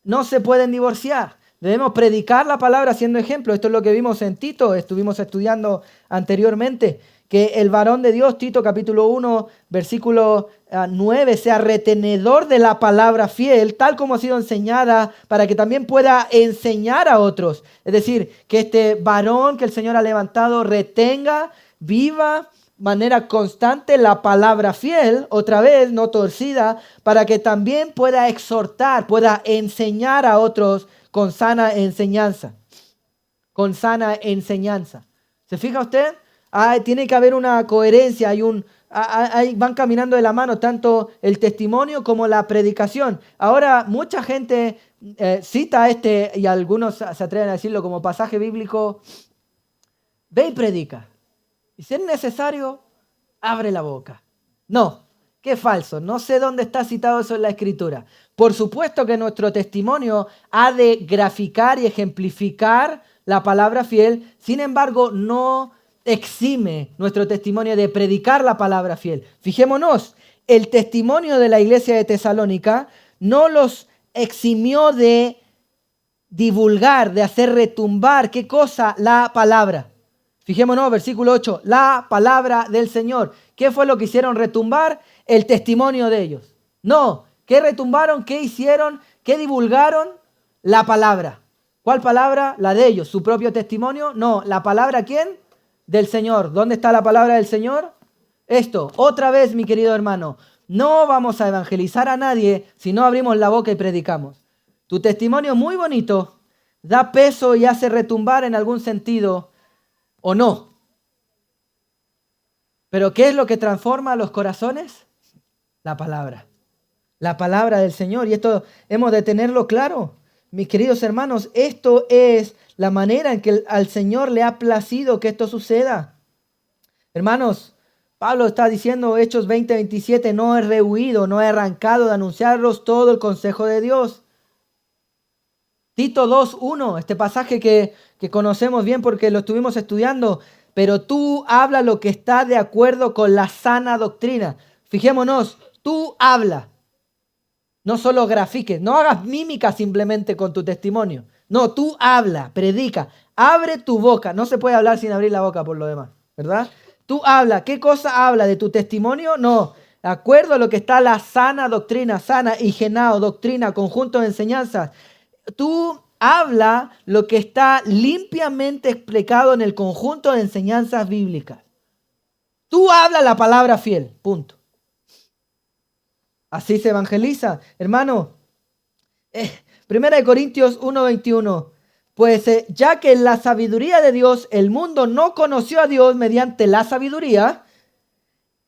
Speaker 1: No se pueden divorciar. Debemos predicar la palabra siendo ejemplo. Esto es lo que vimos en Tito, estuvimos estudiando anteriormente, que el varón de Dios, Tito capítulo 1, versículo 9, sea retenedor de la palabra fiel, tal como ha sido enseñada, para que también pueda enseñar a otros. Es decir, que este varón que el Señor ha levantado retenga, viva manera constante la palabra fiel, otra vez no torcida, para que también pueda exhortar, pueda enseñar a otros con sana enseñanza. Con sana enseñanza. ¿Se fija usted? Tiene que haber una coherencia, van caminando de la mano tanto el testimonio como la predicación. Ahora, mucha gente cita y algunos se atreven a decirlo como pasaje bíblico, ve y predica. Y si es necesario, abre la boca. No, qué falso. No sé dónde está citado eso en la Escritura. Por supuesto que nuestro testimonio ha de graficar y ejemplificar la palabra fiel. Sin embargo, no exime nuestro testimonio de predicar la palabra fiel. Fijémonos, el testimonio de la iglesia de Tesalónica no los eximió de divulgar, de hacer retumbar, ¿qué cosa? La palabra. Fijémonos, versículo 8, la palabra del Señor. ¿Qué fue lo que hicieron retumbar? El testimonio de ellos. No, ¿qué retumbaron? ¿Qué hicieron? ¿Qué divulgaron? La palabra. ¿Cuál palabra? La de ellos. ¿Su propio testimonio? No, ¿la palabra quién? Del Señor. ¿Dónde está la palabra del Señor? Esto, otra vez, mi querido hermano, no vamos a evangelizar a nadie si no abrimos la boca y predicamos. Tu testimonio es muy bonito, da peso y hace retumbar en algún sentido, o no. Pero ¿qué es lo que transforma los corazones? La palabra del Señor. Y esto hemos de tenerlo claro. Mis queridos hermanos, esto es la manera en que al Señor le ha placido que esto suceda. Hermanos, Pablo está diciendo, Hechos 20:27, no he rehuido, no he arrancado de anunciaros todo el consejo de Dios. Tito 2:1, este pasaje que conocemos bien porque lo estuvimos estudiando, pero tú habla lo que está de acuerdo con la sana doctrina. Fijémonos, tú habla. No solo grafiques, no hagas mímica simplemente con tu testimonio. No, tú habla, predica, abre tu boca. No se puede hablar sin abrir la boca por lo demás, ¿verdad? Tú habla. ¿Qué cosa habla de tu testimonio? No, de acuerdo a lo que está la sana doctrina, sana higienao, doctrina, conjunto de enseñanzas. Tú habla lo que está limpiamente explicado en el conjunto de enseñanzas bíblicas. Tú habla la palabra fiel, punto. Así se evangeliza. Hermano, 1 Corintios 1:21. Pues ya que en la sabiduría de Dios el mundo no conoció a Dios mediante la sabiduría,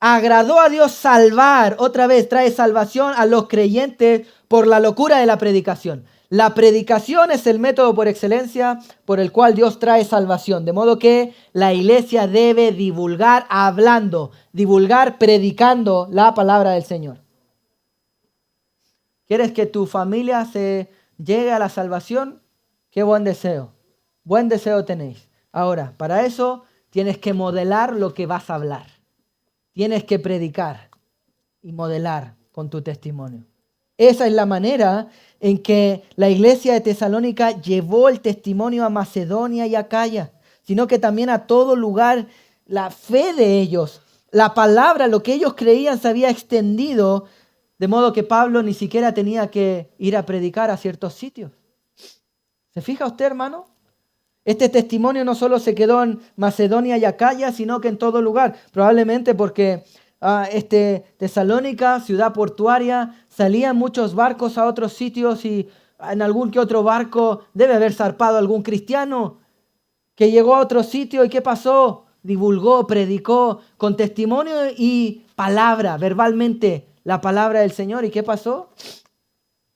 Speaker 1: agradó a Dios salvar, otra vez trae salvación a los creyentes por la locura de la predicación. La predicación es el método por excelencia por el cual Dios trae salvación. De modo que la iglesia debe divulgar hablando, divulgar predicando la palabra del Señor. ¿Quieres que tu familia se llegue a la salvación? Qué buen deseo. Buen deseo tenéis. Ahora, para eso tienes que modelar lo que vas a hablar. Tienes que predicar y modelar con tu testimonio. Esa es la manera en que la iglesia de Tesalónica llevó el testimonio a Macedonia y a Acaya, sino que también a todo lugar la fe de ellos, la palabra, lo que ellos creían se había extendido, de modo que Pablo ni siquiera tenía que ir a predicar a ciertos sitios. ¿Se fija usted, hermano? Este testimonio no solo se quedó en Macedonia y Acaya, sino que en todo lugar, probablemente porque Tesalónica, ciudad portuaria, salían muchos barcos a otros sitios y en algún que otro barco debe haber zarpado algún cristiano que llegó a otro sitio. ¿Y qué pasó? divulgó, predicó con testimonio y palabra, verbalmente, la palabra del Señor. ¿Y qué pasó?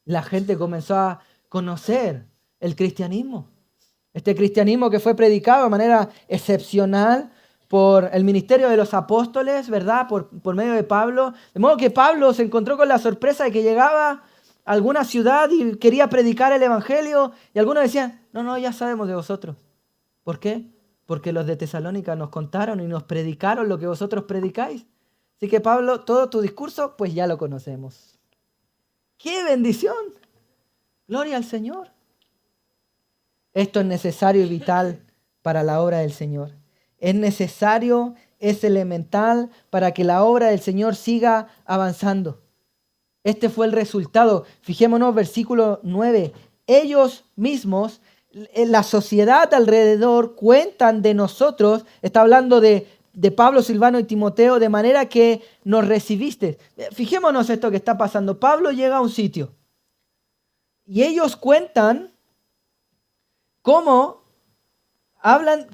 Speaker 1: La gente comenzó a conocer el cristianismo. Este cristianismo que fue predicado de manera excepcional por el ministerio de los apóstoles, ¿verdad? Por medio de Pablo. De modo que Pablo se encontró con la sorpresa de que llegaba a alguna ciudad y quería predicar el evangelio. Y algunos decían, no, ya sabemos de vosotros. ¿Por qué? Porque los de Tesalónica nos contaron y nos predicaron lo que vosotros predicáis. Así que Pablo, todo tu discurso, pues ya lo conocemos. ¡Qué bendición! Gloria al Señor. Esto es necesario y vital para la obra del Señor. Es necesario, es elemental para que la obra del Señor siga avanzando. Este fue el resultado. Fijémonos, versículo 9. Ellos mismos, la sociedad alrededor, cuentan de nosotros. Está hablando de Pablo, Silvano y Timoteo, de manera que nos recibiste. Fijémonos esto que está pasando. Pablo llega a un sitio y ellos cuentan cómo hablan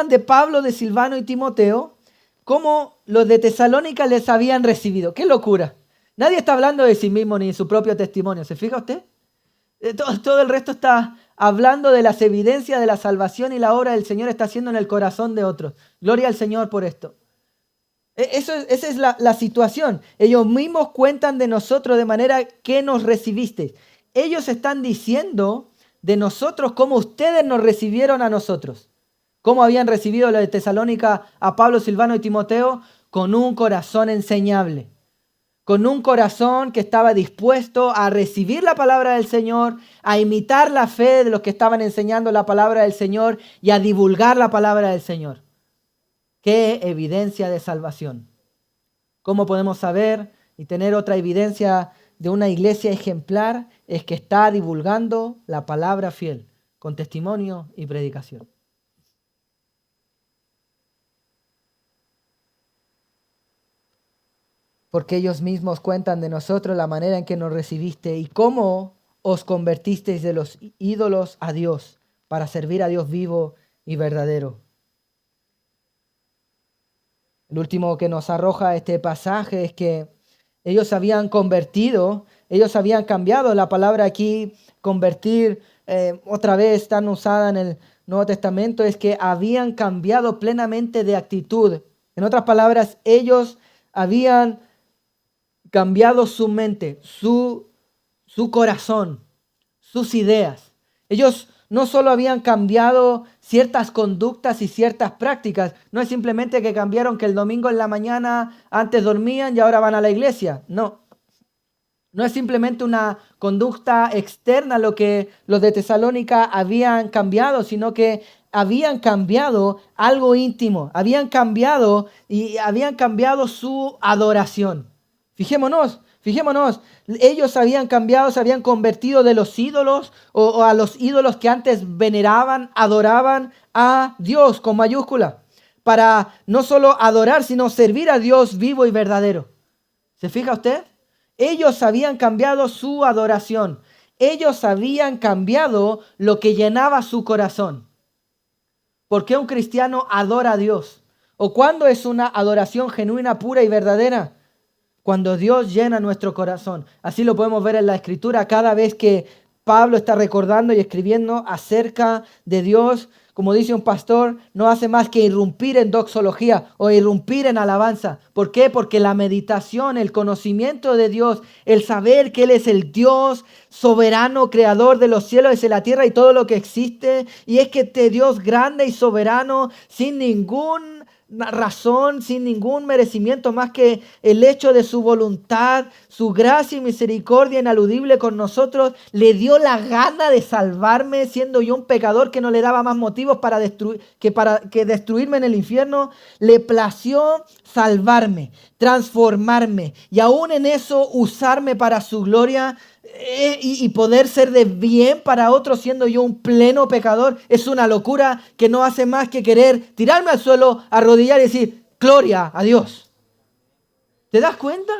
Speaker 1: de Pablo, de Silvano y Timoteo, cómo los de Tesalónica les habían recibido. ¡Qué locura! Nadie está hablando de sí mismo ni de su propio testimonio. ¿Se fija usted? Todo el resto está hablando de las evidencias de la salvación y la obra del Señor está haciendo en el corazón de otros. Gloria al Señor por esto. Esa es la situación. Ellos mismos cuentan de nosotros de manera que nos recibisteis. Ellos están diciendo de nosotros cómo ustedes nos recibieron a nosotros. ¿Cómo habían recibido los de Tesalónica a Pablo, Silvano y Timoteo? Con un corazón enseñable. Con un corazón que estaba dispuesto a recibir la palabra del Señor, a imitar la fe de los que estaban enseñando la palabra del Señor y a divulgar la palabra del Señor. ¡Qué evidencia de salvación! ¿Cómo podemos saber y tener otra evidencia de una iglesia ejemplar? Es que está divulgando la palabra fiel, con testimonio y predicación. Porque ellos mismos cuentan de nosotros la manera en que nos recibiste y cómo os convertisteis de los ídolos a Dios para servir a Dios vivo y verdadero. El último que nos arroja este pasaje es que ellos habían convertido, ellos habían cambiado. La palabra aquí, convertir, otra vez tan usada en el Nuevo Testamento, es que habían cambiado plenamente de actitud. En otras palabras, ellos habían cambiado su mente, su corazón, sus ideas. Ellos no solo habían cambiado ciertas conductas y ciertas prácticas, no es simplemente que cambiaron que el domingo en la mañana antes dormían y ahora van a la iglesia. No es simplemente una conducta externa lo que los de Tesalónica habían cambiado, sino que habían cambiado algo íntimo, habían cambiado su adoración. Fijémonos, ellos habían cambiado, se habían convertido de los ídolos o a los ídolos que antes veneraban, adoraban a Dios con mayúscula, para no solo adorar, sino servir a Dios vivo y verdadero. ¿Se fija usted? Ellos habían cambiado su adoración, ellos habían cambiado lo que llenaba su corazón. ¿Por qué un cristiano adora a Dios? ¿O cuándo es una adoración genuina, pura y verdadera? Cuando Dios llena nuestro corazón. Así lo podemos ver en la Escritura cada vez que Pablo está recordando y escribiendo acerca de Dios. Como dice un pastor, no hace más que irrumpir en doxología o irrumpir en alabanza. ¿Por qué? Porque la meditación, el conocimiento de Dios, el saber que Él es el Dios soberano, creador de los cielos y de la tierra y todo lo que existe. Y es que este Dios grande y soberano, sin ninguna razón, sin ningún merecimiento más que el hecho de su voluntad, su gracia y misericordia inaludible con nosotros, le dio la gana de salvarme siendo yo un pecador que no le daba más motivos para destruirme en el infierno. Le plació salvarme, transformarme y aún en eso usarme para su gloria y poder ser de bien para otros siendo yo un pleno pecador. Es una locura que no hace más que querer tirarme al suelo, arrodillar y decir gloria a Dios. ¿Te das cuenta?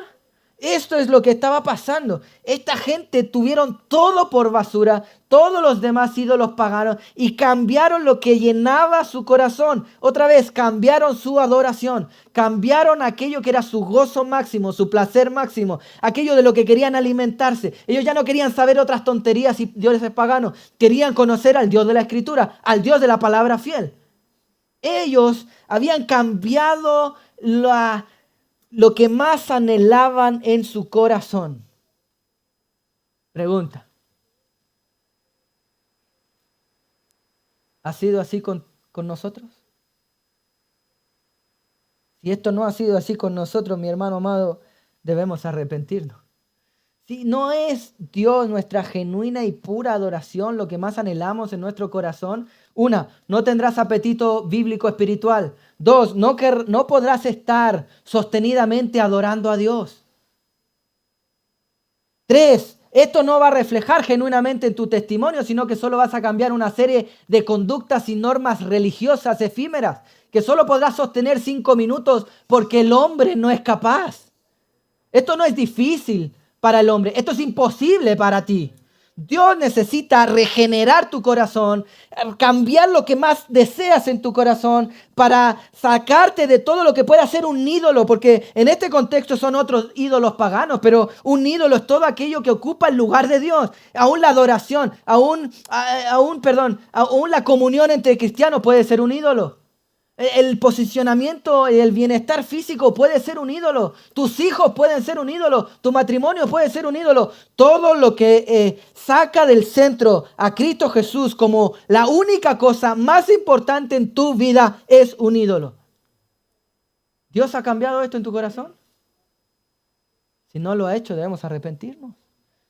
Speaker 1: Esto es lo que estaba pasando. Esta gente tuvieron todo por basura, todos los demás ídolos paganos, y cambiaron lo que llenaba su corazón. Otra vez, cambiaron su adoración, cambiaron aquello que era su gozo máximo, su placer máximo, aquello de lo que querían alimentarse. Ellos ya no querían saber otras tonterías y dioses paganos, querían conocer al Dios de la Escritura, al Dios de la palabra fiel. Ellos habían cambiado lo que más anhelaban en su corazón. Pregunta, ¿ha sido así con nosotros? Si esto no ha sido así con nosotros, mi hermano amado, debemos arrepentirnos. Si no es Dios nuestra genuina y pura adoración lo que más anhelamos en nuestro corazón, una, no tendrás apetito bíblico espiritual. Dos, no podrás estar sostenidamente adorando a Dios. Tres, esto no va a reflejar genuinamente en tu testimonio, sino que solo vas a cambiar una serie de conductas y normas religiosas efímeras que solo podrás sostener 5 minutos porque el hombre no es capaz. Esto no es difícil para el hombre, esto es imposible para ti. Dios necesita regenerar tu corazón, cambiar lo que más deseas en tu corazón para sacarte de todo lo que pueda ser un ídolo, porque en este contexto son otros ídolos paganos, pero un ídolo es todo aquello que ocupa el lugar de Dios. Aún la adoración, aún la comunión entre cristianos puede ser un ídolo. El posicionamiento y el bienestar físico puede ser un ídolo. Tus hijos pueden ser un ídolo. Tu matrimonio puede ser un ídolo. Todo lo que saca del centro a Cristo Jesús como la única cosa más importante en tu vida es un ídolo. ¿Dios ha cambiado esto en tu corazón? Si no lo ha hecho, debemos arrepentirnos.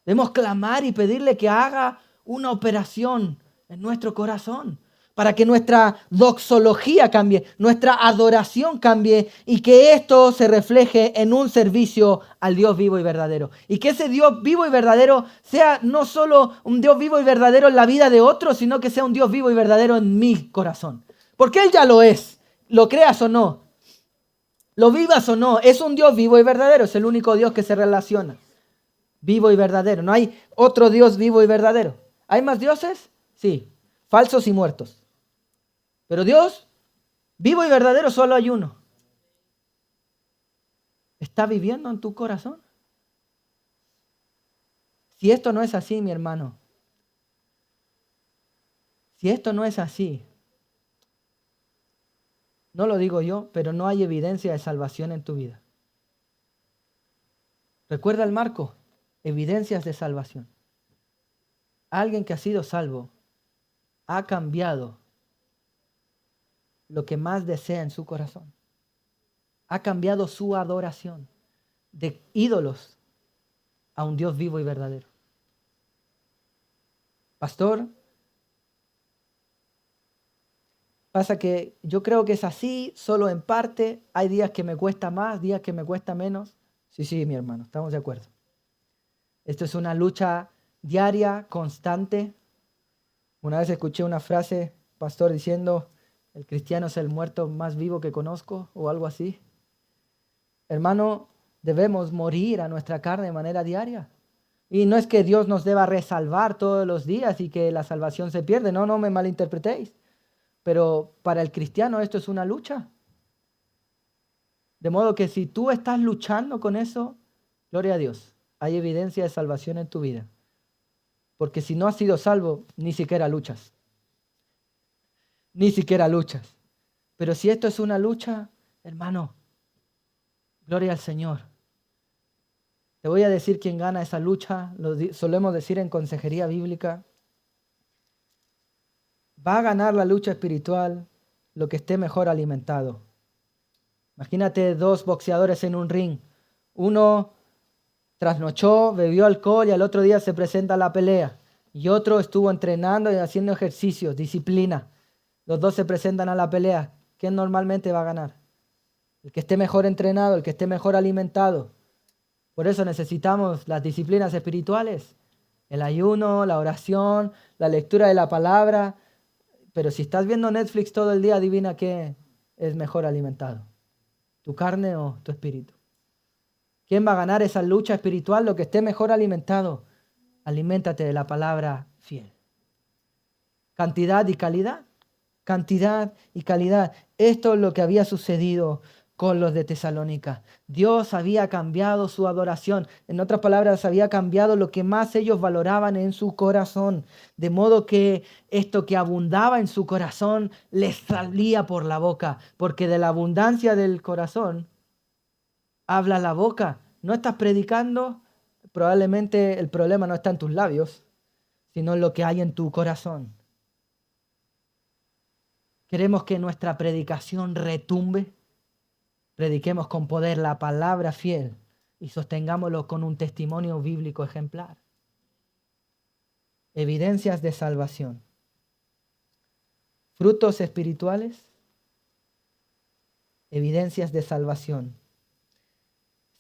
Speaker 1: Debemos clamar y pedirle que haga una operación en nuestro corazón, para que nuestra doxología cambie, nuestra adoración cambie y que esto se refleje en un servicio al Dios vivo y verdadero. Y que ese Dios vivo y verdadero sea no solo un Dios vivo y verdadero en la vida de otros, sino que sea un Dios vivo y verdadero en mi corazón. Porque Él ya lo es, lo creas o no, lo vivas o no, es un Dios vivo y verdadero, es el único Dios que se relaciona. Vivo y verdadero, no hay otro Dios vivo y verdadero. ¿Hay más dioses? Sí, falsos y muertos. Pero Dios, vivo y verdadero, solo hay uno. ¿Está viviendo en tu corazón? Si esto no es así, mi hermano, si esto no es así, no lo digo yo, pero no hay evidencia de salvación en tu vida. Recuerda el marco, evidencias de salvación. Alguien que ha sido salvo ha cambiado lo que más desea en su corazón. Ha cambiado su adoración de ídolos a un Dios vivo y verdadero. Pastor, pasa que yo creo que es así, solo en parte. Hay días que me cuesta más, días que me cuesta menos. Sí, mi hermano, estamos de acuerdo. Esto es una lucha diaria, constante. Una vez escuché una frase, pastor, diciendo, el cristiano es el muerto más vivo que conozco, o algo así. Hermano, debemos morir a nuestra carne de manera diaria. Y no es que Dios nos deba resalvar todos los días y que la salvación se pierde. No me malinterpretéis. Pero para el cristiano esto es una lucha. De modo que si tú estás luchando con eso, gloria a Dios, hay evidencia de salvación en tu vida. Porque si no has sido salvo, ni siquiera luchas. Ni siquiera luchas. Pero si esto es una lucha, hermano, gloria al Señor. Te voy a decir quién gana esa lucha, lo solemos decir en consejería bíblica. Va a ganar la lucha espiritual lo que esté mejor alimentado. Imagínate dos boxeadores en un ring. Uno trasnochó, bebió alcohol y al otro día se presenta a la pelea. Y otro estuvo entrenando y haciendo ejercicios, disciplina. Los dos se presentan a la pelea. ¿Quién normalmente va a ganar? El que esté mejor entrenado, el que esté mejor alimentado. Por eso necesitamos las disciplinas espirituales. El ayuno, la oración, la lectura de la palabra. Pero si estás viendo Netflix todo el día, adivina qué es mejor alimentado. ¿Tu carne o tu espíritu? ¿Quién va a ganar esa lucha espiritual? Lo que esté mejor alimentado. Aliméntate de la palabra fiel. Cantidad y calidad. Cantidad y calidad. Esto es lo que había sucedido con los de Tesalónica. Dios había cambiado su adoración. En otras palabras, había cambiado lo que más ellos valoraban en su corazón. De modo que esto que abundaba en su corazón les salía por la boca. Porque de la abundancia del corazón habla la boca. No estás predicando, probablemente el problema no está en tus labios, sino en lo que hay en tu corazón. Queremos que nuestra predicación retumbe. Prediquemos con poder la palabra fiel y sostengámoslo con un testimonio bíblico ejemplar. Evidencias de salvación. Frutos espirituales. Evidencias de salvación.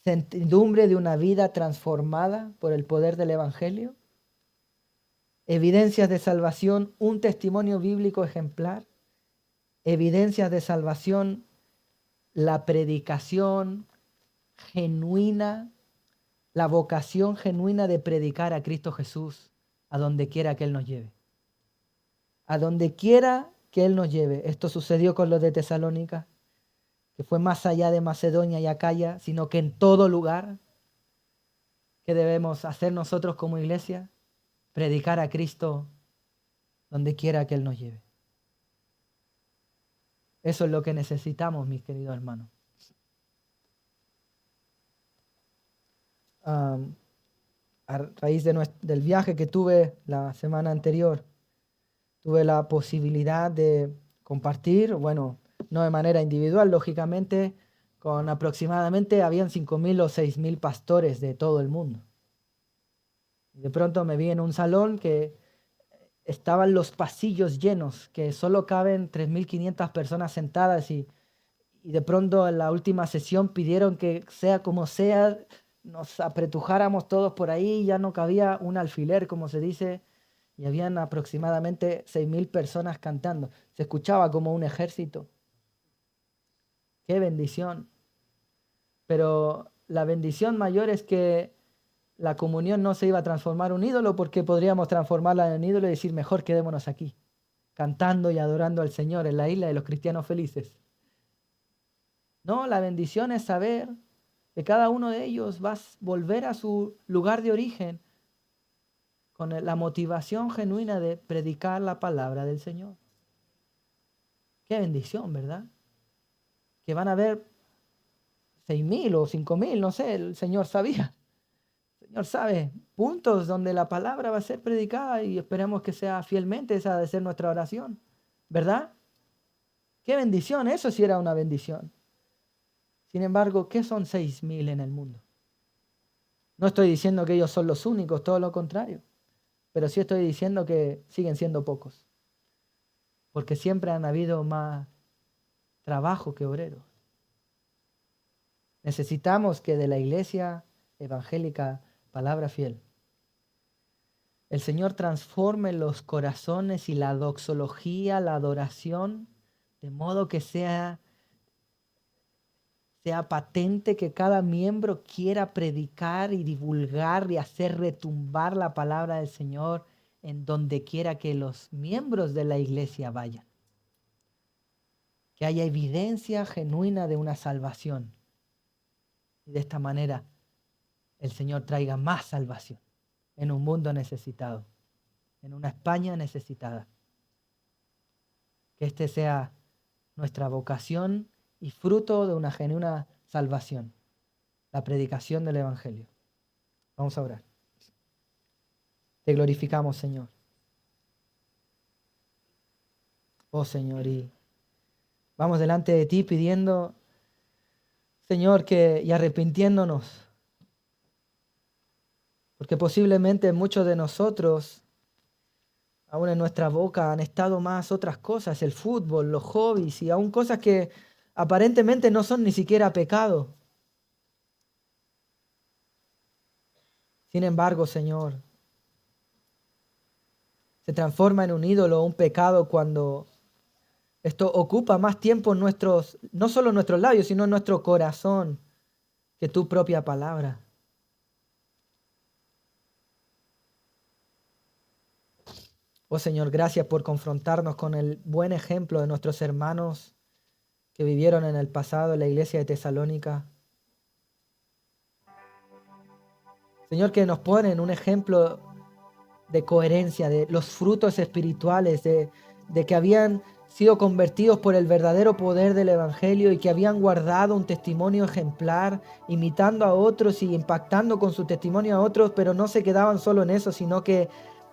Speaker 1: Certidumbre de una vida transformada por el poder del Evangelio. Evidencias de salvación, un testimonio bíblico ejemplar. Evidencias de salvación, la predicación genuina, la vocación genuina de predicar a Cristo Jesús a donde quiera que Él nos lleve. A donde quiera que Él nos lleve. Esto sucedió con los de Tesalónica, que fue más allá de Macedonia y Acaya, sino que en todo lugar. ¿Qué debemos hacer nosotros como iglesia? Predicar a Cristo donde quiera que Él nos lleve. Eso es lo que necesitamos, mis queridos hermanos. A raíz del viaje que tuve la semana anterior, tuve la posibilidad de compartir, bueno, no de manera individual, lógicamente, con aproximadamente, habían 5.000 o 6.000 pastores de todo el mundo. Y de pronto me vi en un salón que estaban los pasillos llenos, que solo caben 3.500 personas sentadas y de pronto en la última sesión pidieron que sea como sea, nos apretujáramos todos por ahí, ya no cabía un alfiler, como se dice, y habían aproximadamente 6.000 personas cantando. Se escuchaba como un ejército. ¡Qué bendición! Pero la bendición mayor es que la comunión no se iba a transformar en un ídolo, porque podríamos transformarla en un ídolo y decir, mejor quedémonos aquí, cantando y adorando al Señor en la isla de los cristianos felices. No, la bendición es saber que cada uno de ellos va a volver a su lugar de origen con la motivación genuina de predicar la palabra del Señor. Qué bendición, ¿verdad? Que van a haber 6.000 o 5.000, no sé, el Señor sabía. El Señor sabe, puntos donde la palabra va a ser predicada y esperemos que sea fielmente, esa de ser nuestra oración, ¿verdad? Qué bendición, eso sí era una bendición. Sin embargo, ¿qué son 6.000 en el mundo? No estoy diciendo que ellos son los únicos, todo lo contrario. Pero sí estoy diciendo que siguen siendo pocos. Porque siempre han habido más trabajo que obreros. Necesitamos que de la iglesia evangélica, palabra fiel, el Señor transforme los corazones y la doxología, la adoración, de modo que sea patente, que cada miembro quiera predicar y divulgar y hacer retumbar la palabra del Señor en donde quiera que los miembros de la iglesia vayan. Que haya evidencia genuina de una salvación. Y de esta manera el Señor traiga más salvación en un mundo necesitado, en una España necesitada. Que este sea nuestra vocación y fruto de una genuina salvación, la predicación del Evangelio. Vamos a orar. Te glorificamos, Señor. Oh, Señor, y vamos delante de ti pidiendo, Señor, y arrepintiéndonos, porque posiblemente muchos de nosotros, aún en nuestra boca, han estado más otras cosas, el fútbol, los hobbies y aún cosas que aparentemente no son ni siquiera pecado. Sin embargo, Señor, se transforma en un ídolo o un pecado cuando esto ocupa más tiempo en no solo en nuestros labios, sino en nuestro corazón, que tu propia palabra. Oh Señor, gracias por confrontarnos con el buen ejemplo de nuestros hermanos que vivieron en el pasado en la iglesia de Tesalónica. Señor, que nos ponen un ejemplo de coherencia, de los frutos espirituales, de que habían sido convertidos por el verdadero poder del Evangelio y que habían guardado un testimonio ejemplar, imitando a otros y impactando con su testimonio a otros, pero no se quedaban solo en eso, sino que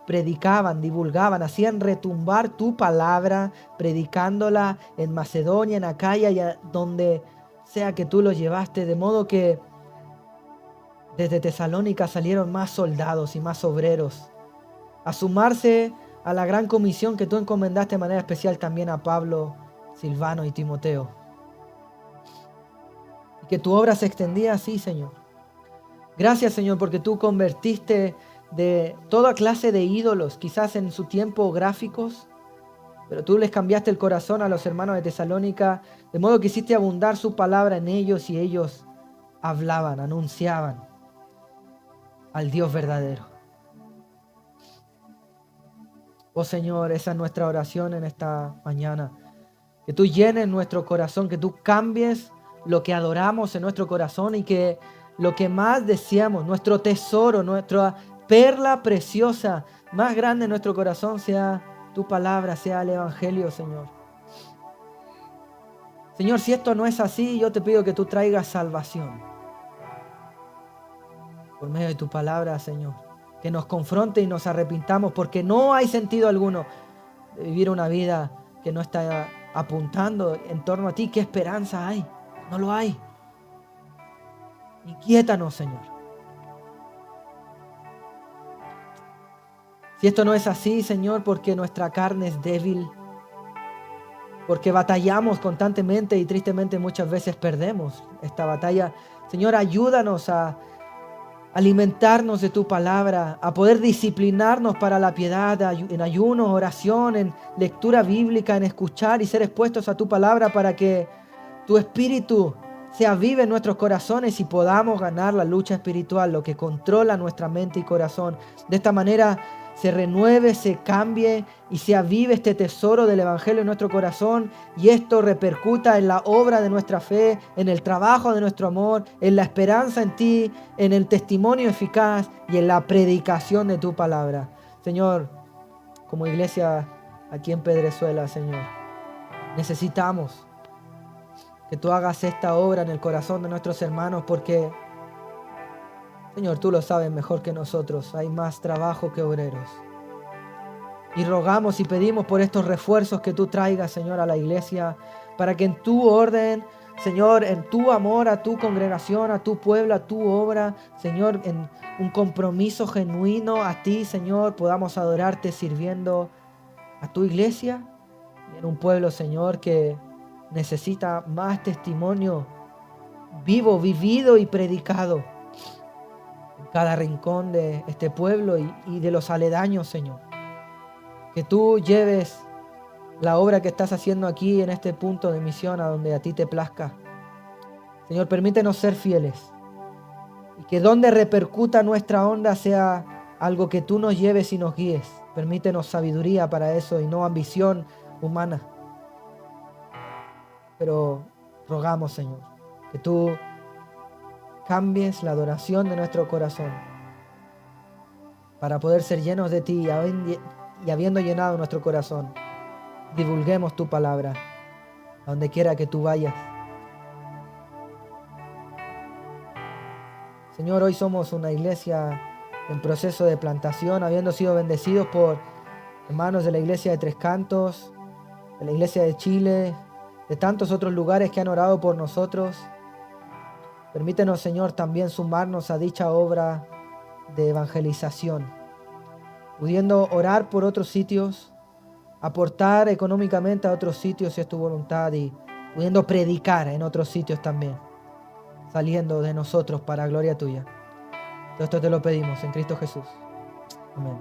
Speaker 1: predicaban, divulgaban, hacían retumbar tu palabra, predicándola en Macedonia, en Acaya y a donde sea que tú los llevaste, de modo que desde Tesalónica salieron más soldados y más obreros a sumarse a la gran comisión que tú encomendaste de manera especial también a Pablo, Silvano y Timoteo. Y que tu obra se extendía así, Señor. Gracias, Señor, porque tú convertiste de toda clase de ídolos, quizás en su tiempo gráficos, pero tú les cambiaste el corazón a los hermanos de Tesalónica, de modo que hiciste abundar su palabra en ellos y ellos hablaban, anunciaban al Dios verdadero. Oh Señor, esa es nuestra oración en esta mañana. Que tú llenes nuestro corazón, que tú cambies lo que adoramos en nuestro corazón y que lo que más deseamos, nuestro tesoro, nuestra perla preciosa, más grande en nuestro corazón sea tu palabra, sea el Evangelio, Señor. Señor, si esto no es así, yo te pido que tú traigas salvación por medio de tu palabra, Señor. Que nos confronte y nos arrepintamos, porque no hay sentido alguno de vivir una vida que no está apuntando en torno a ti. ¿Qué esperanza hay? No lo hay. Inquiétanos, Señor. Si esto no es así, Señor, porque nuestra carne es débil, porque batallamos constantemente y tristemente muchas veces perdemos esta batalla. Señor, ayúdanos a alimentarnos de tu palabra, a poder disciplinarnos para la piedad, en ayuno, oración, en lectura bíblica, en escuchar y ser expuestos a tu palabra para que tu espíritu se avive en nuestros corazones y podamos ganar la lucha espiritual, lo que controla nuestra mente y corazón. De esta manera se renueve, se cambie y se avive este tesoro del Evangelio en nuestro corazón y esto repercuta en la obra de nuestra fe, en el trabajo de nuestro amor, en la esperanza en ti, en el testimonio eficaz y en la predicación de tu palabra. Señor, como iglesia aquí en Pedrezuela, Señor, necesitamos que tú hagas esta obra en el corazón de nuestros hermanos porque, Señor, tú lo sabes mejor que nosotros. Hay más trabajo que obreros. Y rogamos y pedimos por estos refuerzos que tú traigas, Señor, a la iglesia, para que en tu orden, Señor, en tu amor a tu congregación, a tu pueblo, a tu obra, Señor, en un compromiso genuino a ti, Señor, podamos adorarte sirviendo a tu iglesia y en un pueblo, Señor, que necesita más testimonio vivo, vivido y predicado en cada rincón de este pueblo y de los aledaños, Señor. Que tú lleves la obra que estás haciendo aquí en este punto de misión a donde a ti te plazca. Señor, permítenos ser fieles y que donde repercuta nuestra onda sea algo que tú nos lleves y nos guíes. Permítenos sabiduría para eso y no ambición humana. Pero rogamos, Señor, que tú cambies la adoración de nuestro corazón para poder ser llenos de ti y habiendo llenado nuestro corazón, divulguemos tu palabra a donde quiera que tú vayas. Señor, hoy somos una iglesia en proceso de plantación, habiendo sido bendecidos por hermanos de la iglesia de Tres Cantos, de la iglesia de Chile, de tantos otros lugares que han orado por nosotros. Permítenos, Señor, también sumarnos a dicha obra de evangelización, pudiendo orar por otros sitios, aportar económicamente a otros sitios si es tu voluntad y pudiendo predicar en otros sitios también, saliendo de nosotros para gloria tuya. Todo esto te lo pedimos en Cristo Jesús. Amén.